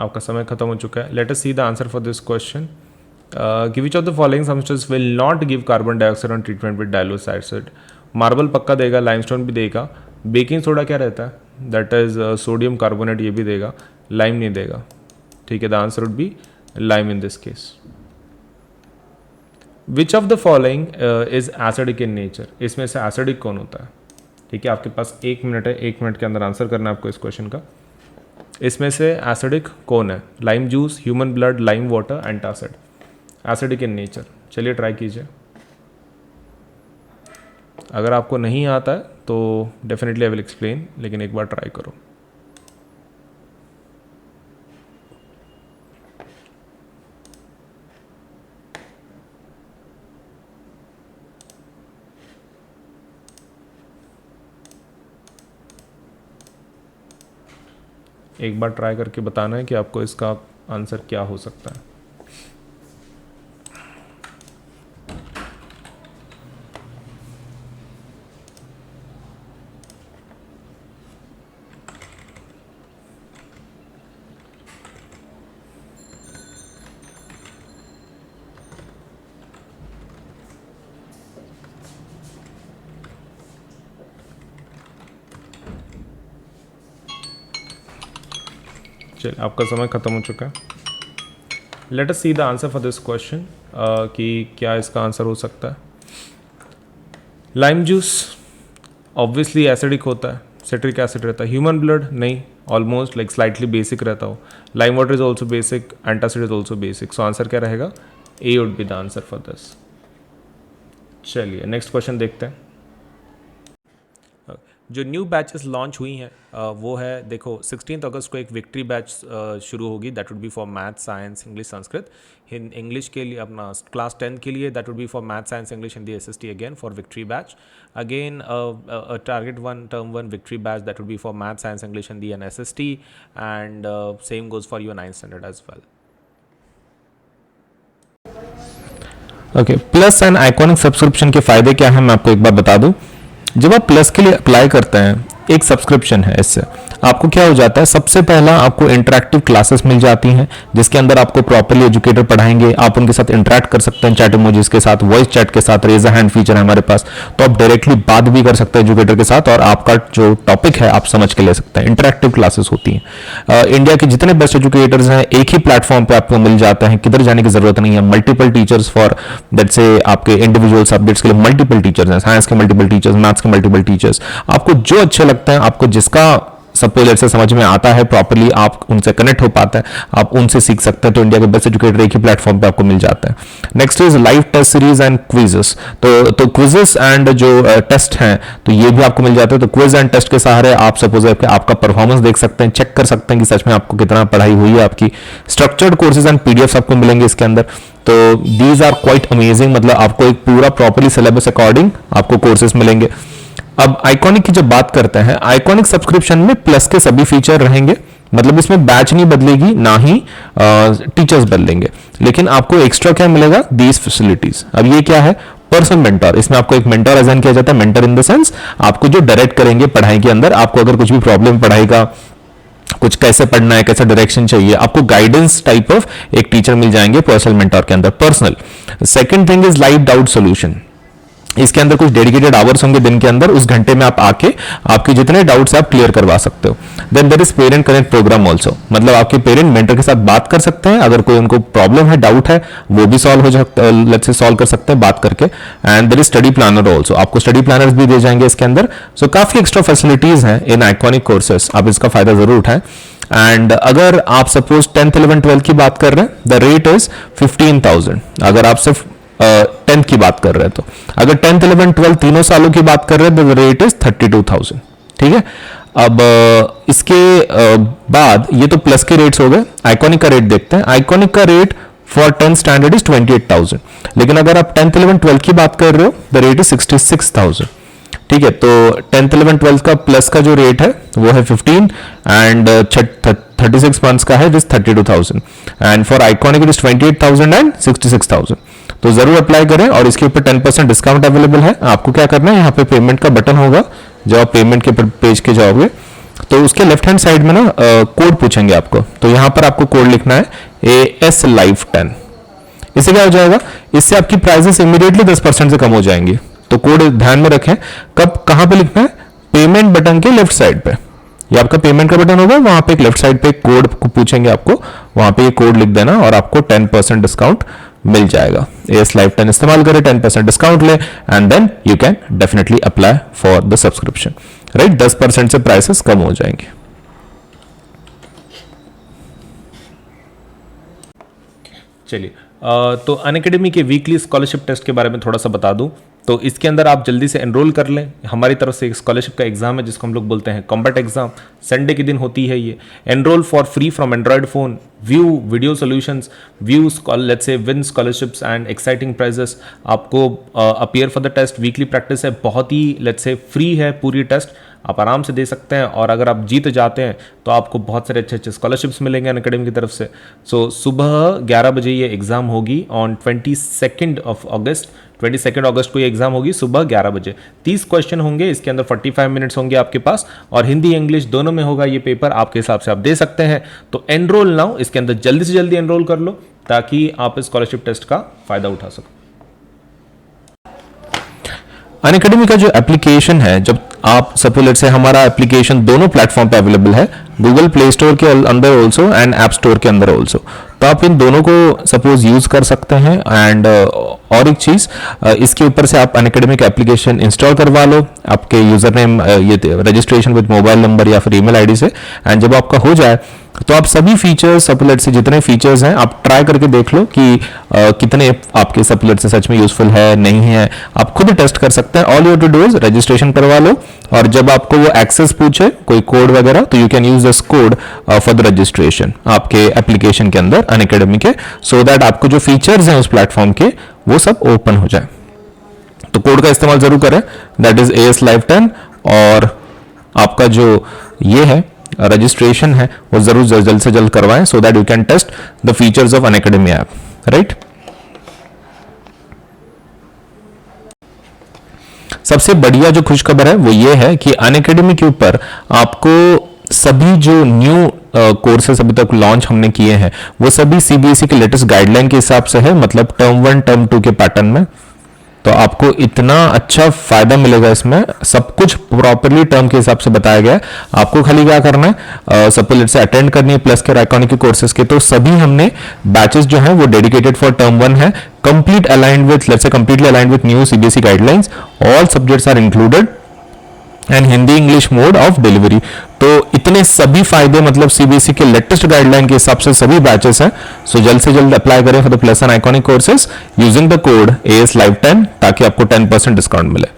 आपका समय खत्म हो चुका है। Let us see the answer for this question. Which of the following substance will not give carbon dioxide on treatment with dilute acid? Marble पक्का देगा, लाइमस्टोन भी देगा, बेकिंग सोडा क्या रहता है, दैट इज सोडियम कार्बोनेट, ये भी देगा, लाइम नहीं देगा। ठीक है, the answer would B lime in this case. Which of the following is acidic in nature? इसमें से एसिडिक कौन होता है? ठीक है, आपके पास 1 मिनट है, 1 मिनट के अंदर आंसर करना है आपको इस क्वेश्चन का। इसमें से एसिडिक कौन है? Lime juice, human blood, lime water, antacid. Acidic in nature. चलिए ट्राई कीजिए। अगर आपको नहीं आता है तो डेफिनेटली आई विल एक्सप्लेन, लेकिन एक बार ट्राई करो। एक बार ट्राई करके बताना है कि आपको इसका आंसर क्या हो सकता है। चलिए आपका समय खत्म हो चुका है। Let us see the answer for this question कि क्या इसका आंसर हो सकता है। लाइम जूस ऑब्वियसली एसिडिक होता है, सिट्रिक एसिड रहता है। ह्यूमन ब्लड नहीं, ऑलमोस्ट लाइक स्लाइटली बेसिक रहता हो। Lime water is also basic, antacid is also basic. So answer क्या रहेगा? A would be the answer for this. चलिए नेक्स्ट क्वेश्चन देखते हैं। जो न्यू बैचेस लॉन्च हुई हैं वो है, देखो 16 अगस्त को एक विक्ट्री बैच शुरू होगी, that would be for math, science, English, Sanskrit. English के लिए अपना क्लास 10 के लिए that would be for math, science, English, Hindi, SST again for victory batch. Again target 1 term 1 victory batch, that would be for math, science, English, Hindi and SST, and same goes for your 9th standard as well. Okay, plus and iconic subscription के फायदे क्या हैं मैं आपको एक बार बता दूं। जब आप प्लस के लिए अप्लाई करते हैं, एक सब्सक्रिप्शन है, इससे आपको क्या हो जाता है, सबसे पहला आपको इंटरेक्टिव क्लासेस मिल जाती हैं जिसके अंदर आपको प्रॉपर्ली एजुकेटर पढ़ाएंगे, आप उनके साथ इंटरेक्ट कर सकते हैं, चैट इमोजीज के साथ, वॉइस चैट के साथ, रेज हैंड फीचर है हमारे पास, तो आप डायरेक्टली बात भी कर सकते हैं एजुकेटर के साथ और आपका जो टॉपिक है आप समझ के ले सकते हैं। इंटरेक्टिव क्लासेस होती हैं। इंडिया के जितने बेस्ट एजुकेटर्स हैं एक ही प्लेटफॉर्म पे आपको मिल जाते हैं, किधर जाने की जरूरत नहीं है। मल्टीपल टीचर्स फॉर दैट से आपके इंडिविजुअल सब्जेक्ट्स के लिए मल्टीपल टीचर्स हैं, साइंस के मल्टीपल टीचर्स, मैथ्स के मल्टीपल टीचर्स। आपको जो अच्छे लगते हैं, आपको जिसका सपोज से समझ में आता है प्रॉपर्ली, आप उनसे कनेक्ट हो पाते हैं, आप उनसे सीख सकते हैं। तो इंडिया के बेस्ट एजुकेटर एक ही प्लेटफॉर्म पे आपको मिल जाते हैं। Next is live test series and quizzes. तो क्विजेस एंड जो टेस्ट हैं तो ये भी आपको मिल जाते हैं। तो क्विज एंड टेस्ट के सहारे आप सपोज आपका परफॉर्मेंस देख सकते हैं, चेक कर सकते हैं कि सच में आपको कितना पढ़ाई हुई है आपकी। स्ट्रक्चर्ड कोर्सेज एंड पीडीएफ आपको मिलेंगे इसके अंदर। तो दीज आर क्वाइट अमेजिंग, मतलब आपको एक पूरा प्रॉपर्ली सिलेबस अकॉर्डिंग आपको कोर्सेज मिलेंगे। अब आइकॉनिक की जब बात करते हैं, आइकॉनिक सब्सक्रिप्शन में प्लस के सभी फीचर रहेंगे, मतलब इसमें बैच नहीं बदलेगी, ना ही टीचर्स बदलेंगे, लेकिन आपको एक्स्ट्रा क्या मिलेगा, दीज फैसिलिटीज। अब ये क्या है, पर्सनल मेंटर। इसमें आपको एक मेंटर असाइन किया जाता है। मेंटर इन द सेंस आपको जो डायरेक्ट करेंगे पढ़ाई के अंदर, आपको अगर कुछ भी प्रॉब्लम पढ़ाई का कुछ कैसे पढ़ना है, कैसा डायरेक्शन चाहिए, आपको गाइडेंस टाइप ऑफ एक टीचर मिल जाएंगे पर्सनल मेंटोर के अंदर, personal. Second thing is live doubt solution. इसके अंदर कुछ डेडिकेटेड आवर्स होंगे दिन के अंदर, उस घंटे में आप आके आपके जितने डाउट्स आप क्लियर करवा सकते हो। Then there is parent connect programme also, मतलब आपके पेरेंट मेंटर के साथ बात कर सकते हैं, अगर कोई उनको प्रॉब्लम है, डाउट है, वो भी सॉल्व हो सकता है, लेट्स से सॉल्व कर सकते हैं बात करके। And there is study planner also, आपको स्टडी प्लानर्स भी दिए जाएंगे इसके अंदर। सो काफी एक्स्ट्रा फैसिलिटीज हैं इन आइकॉनिक कोर्सेस, आप इसका फायदा जरूर उठाएं। एंड अगर आप सपोज 10th 11th 12th की बात कर रहे हैं, द रेट इज 15,000। अगर आप सिर्फ 10th की बात कर रहे हैं तो, अगर 10th 11th 12th तीनों सालों की बात कर रहे हैं तो द रेट इज 32,000। ठीक है, अब इसके बाद ये तो प्लस के रेट्स हो गए। आइकॉनिक का रेट देखते हैं। आइकॉनिक का rate for 10th standard is 28,000, लेकिन अगर आप 10th 11th 12th की बात कर रहे हो द रेट इज 66,000। ठीक है, तो 10th 11th 12th का प्लस का जो रेट है वो है 15 एंड 36 मंथ्स का है जिस 32,000 and for iconic it is 28,000 and 66,000। तो जरूर अप्लाई करें और इसके ऊपर 10% डिस्काउंट अवेलेबल है। आपको क्या करना है, यहाँ पे पेमेंट का बटन होगा, जब आप पेमेंट के पेज के जाओगे तो उसके लेफ्ट हैंड साइड में ना कोड पूछेंगे आपको, तो यहाँ पर आपको कोड लिखना है AS Live 10। इससे क्या हो जाएगा, इससे आपकी प्राइसेस इमीडिएटली 10% से कम हो जाएंगी। तो कोड ध्यान में रखें, कब कहां पे लिखना है, पेमेंट बटन के लेफ्ट साइड पे, ये आपका पेमेंट का बटन होगा, वहां पे एक लेफ्ट साइड पे एक कोड पूछेंगे आपको, वहां पे ये कोड लिख देना और आपको 10% डिस्काउंट मिल जाएगा। AS Live 10 इस्तेमाल करें, 10% डिस्काउंट ले and then you can definitely apply for the subscription, right. 10% से प्राइसेस कम हो जाएंगे। चलिए, तो अनअकैडमी के वीकली स्कॉलरशिप टेस्ट के बारे में थोड़ा सा बता दूं। तो इसके अंदर आप जल्दी से एनरोल कर लें। हमारी तरफ से एक स्कॉलरशिप का एग्जाम है जिसको हम लोग बोलते हैं कॉम्बैट एग्जाम। संडे के दिन होती है ये। Enrol for free from Android phone, view video solutions, view let's say win scholarships and exciting prizes. आपको appear for the test, weekly practice है, बहुत ही लेट्स से फ्री है पूरी टेस्ट, आप आराम से दे सकते हैं। और अगर आप जीत जाते हैं तो आपको बहुत सारे अच्छे अच्छे स्कॉलरशिप्स मिलेंगे अनअकैडमी की तरफ से। सो सुबह 11 बजे ये एग्ज़ाम होगी ऑन 22 अगस्त। 22 अगस्त को ये एग्जाम होगी सुबह 11 बजे। 30 क्वेश्चन होंगे, इसके अंदर 45 मिनट्स होंगे आपके पास, और हिंदी इंग्लिश दोनों में होगा ये पेपर। आपके हिसाब से आप दे सकते हैं। तो एनरोल नाउ, इसके अंदर जल्दी से जल्दी एनरोल कर लो ताकि आप इस स्कॉलरशिप टेस्ट का फायदा उठा सको। अनअकैडमी का जो एप्लीकेशन है, जब आप सपोज से हमारा एप्लीकेशन दोनों प्लेटफॉर्म पे अवेलेबल है, गूगल प्ले स्टोर के अंदर ऑल्सो एंड ऐप स्टोर के अंदर ऑल्सो, तो आप इन दोनों को सपोज यूज कर सकते हैं। एंड और एक चीज, इसके ऊपर से आप अनअकैडमी का एप्लीकेशन इंस्टॉल करवा लो आपके यूजर नेम, ये रजिस्ट्रेशन विद मोबाइल नंबर या फिर ईमेल आईडी से। एंड जब आपका हो जाए तो आप सभी फीचर्स, सपोलेट से जितने फीचर्स हैं आप ट्राई करके देख लो कि कितने आपके सपोलेट से सच में यूजफुल है नहीं है, आप खुद टेस्ट कर सकते हैं। All you to do is registration करवा लो, और जब आपको वो एक्सेस पूछे कोई कोड वगैरह, तो you can use this code for the registration आपके एप्लीकेशन के अंदर अनअकैडमी के, सो दैट आपको जो फीचर्स हैं उस प्लेटफॉर्म के वो सब ओपन हो जाए। तो कोड का इस्तेमाल जरूर करें, दैट इज AS Live 10, और आपका जो ये है रजिस्ट्रेशन है वो जरूर जल्द से जल्द करवाएं, so that you can test the features of Unacademy app, right. सबसे बढ़िया जो खुशखबर है वो ये है कि अनअकैडमी के ऊपर आपको सभी जो न्यू कोर्सेस अभी तक लॉन्च हमने किए हैं वो सभी CBSE के लेटेस्ट गाइडलाइन के हिसाब से है, मतलब टर्म 1 टर्म 2 के पैटर्न में। तो आपको इतना अच्छा फायदा मिलेगा इसमें, सब कुछ प्रॉपरली टर्म के हिसाब से बताया गया है। आपको खाली क्या करना है, सपोज से अटेंड करनी है प्लस के और आइकॉनिक के कोर्सेज के, तो सभी हमने बैचेस जो हैं वो डेडिकेटेड फॉर टर्म 1 है, complete aligned with, let's say completely aligned with new CBSE guidelines, all subjects are included and Hindi English mode of delivery. तो इतने सभी फायदे, मतलब CBSE के लेटेस्ट गाइडलाइन के हिसाब से सभी बैचेस हैं। सो जल्द से जल्द अप्लाई करें for the plus and iconic courses using the code AS Live 10, ताकि आपको 10% डिस्काउंट मिले।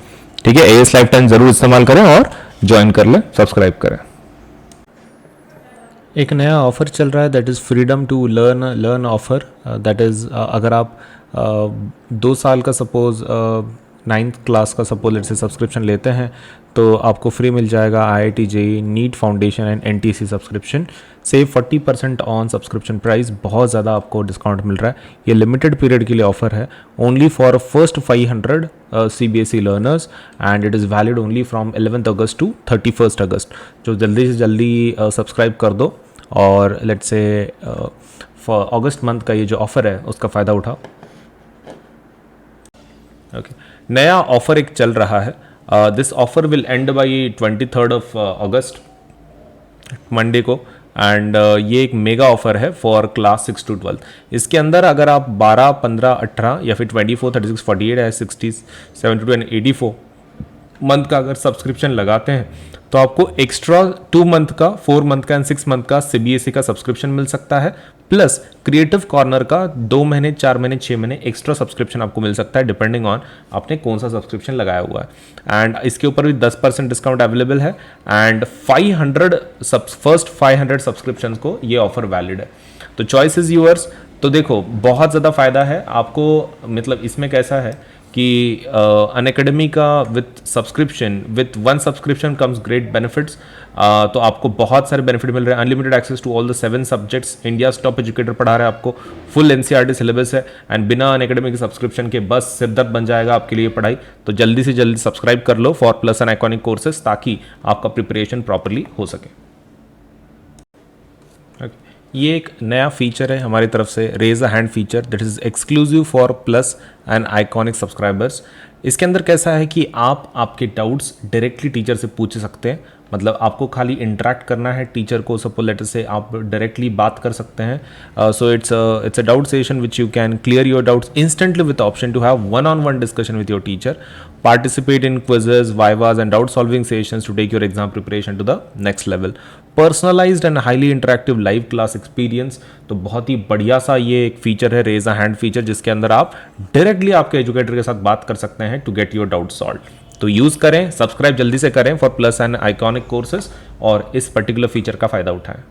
ठीक है, AS Live 10 जरूर इस्तेमाल करें और ज्वाइन कर लें, सब्सक्राइब करें। एक नया ऑफर चल रहा है, that is freedom to learn offer. That is अगर आप 2 साल का सपोज 9th क्लास का सपोज लेट से सब्सक्रिप्शन लेते हैं तो आपको फ्री मिल जाएगा IIT JEE NEET foundation and NTC subscription. Save 40% on subscription price, बहुत ज़्यादा आपको डिस्काउंट मिल रहा है। ये लिमिटेड पीरियड के लिए ऑफर है, only for first 500 CBSE learners and it is valid only from 11th अगस्त टू 31st अगस्त। जो जल्दी से जल्दी सब्सक्राइब कर दो और let's say for August month का ये जो ऑफ़र है उसका फ़ायदा उठाओ। ओके, नया ऑफर एक चल रहा है। This offer will and by 23rd of August, Monday को, एंड ये एक मेगा ऑफर है फॉर क्लास 6 to 12। इसके अंदर अगर आप 12, 15, 18 या फिर 24, 36, 48 या 60, 72 एंड 84 मंथ का अगर सब्सक्रिप्शन लगाते हैं तो आपको एक्स्ट्रा 2 मंथ का, 4 मंथ का एंड 6 मंथ का CBSE का सब्सक्रिप्शन मिल सकता है, प्लस क्रिएटिव कॉर्नर का 2 महीने, 4 महीने, 6 महीने एक्स्ट्रा सब्सक्रिप्शन आपको मिल सकता है डिपेंडिंग ऑन आपने कौन सा सब्सक्रिप्शन लगाया हुआ है। एंड इसके ऊपर भी 10% डिस्काउंट अवेलेबल है एंड 500 फर्स्ट 500 सब्सक्रिप्शन को ये ऑफर वैलिड है। तो चॉइस इज यूअर्स। तो देखो बहुत ज़्यादा फायदा है आपको, मतलब इसमें कैसा है कि अनअकैडमी का with subscription, with 1 subscription comes great benefits. तो आपको बहुत सारे बेनिफिट मिल रहे हैं। Unlimited access to all the 7 subjects, India top educator पढ़ा रहा है आपको, फुल NCERT सिलेबस है एंड बिना अनअकैडमी के सब्सक्रिप्शन के बस सिरदर्द बन जाएगा आपके लिए पढ़ाई। तो जल्दी से जल्दी सब्सक्राइब कर लो for plus and iconic courses ताकि आपका प्रिपरेशन प्रॉपरली हो सके। ये एक नया फीचर है हमारी तरफ से, raise a hand feature, that is exclusive for plus and iconic subscribers. इसके अंदर कैसा है कि आप आपके डाउट्स डायरेक्टली टीचर से पूछ सकते हैं, मतलब आपको खाली इंटरेक्ट करना है टीचर को, सपोज लेटर से आप डायरेक्टली बात कर सकते हैं। So it's a doubt session which you can clear your doubts instantly with option to have one-on-one discussion with your teacher, participate in quizzes, vivas and doubt solving sessions to take your exam preparation to the next level, personalized and highly interactive live class experience। तो बहुत ही बढ़िया सा ये एक फीचर है, रेज अ हैंड फीचर, जिसके अंदर आप डायरेक्टली आपके एजुकेटर के साथ बात कर सकते हैं to get your doubt solve. तो यूज करें, सब्सक्राइब जल्दी से करें for plus and iconic courses और इस पर्टिकुलर फीचर का फायदा उठाएं।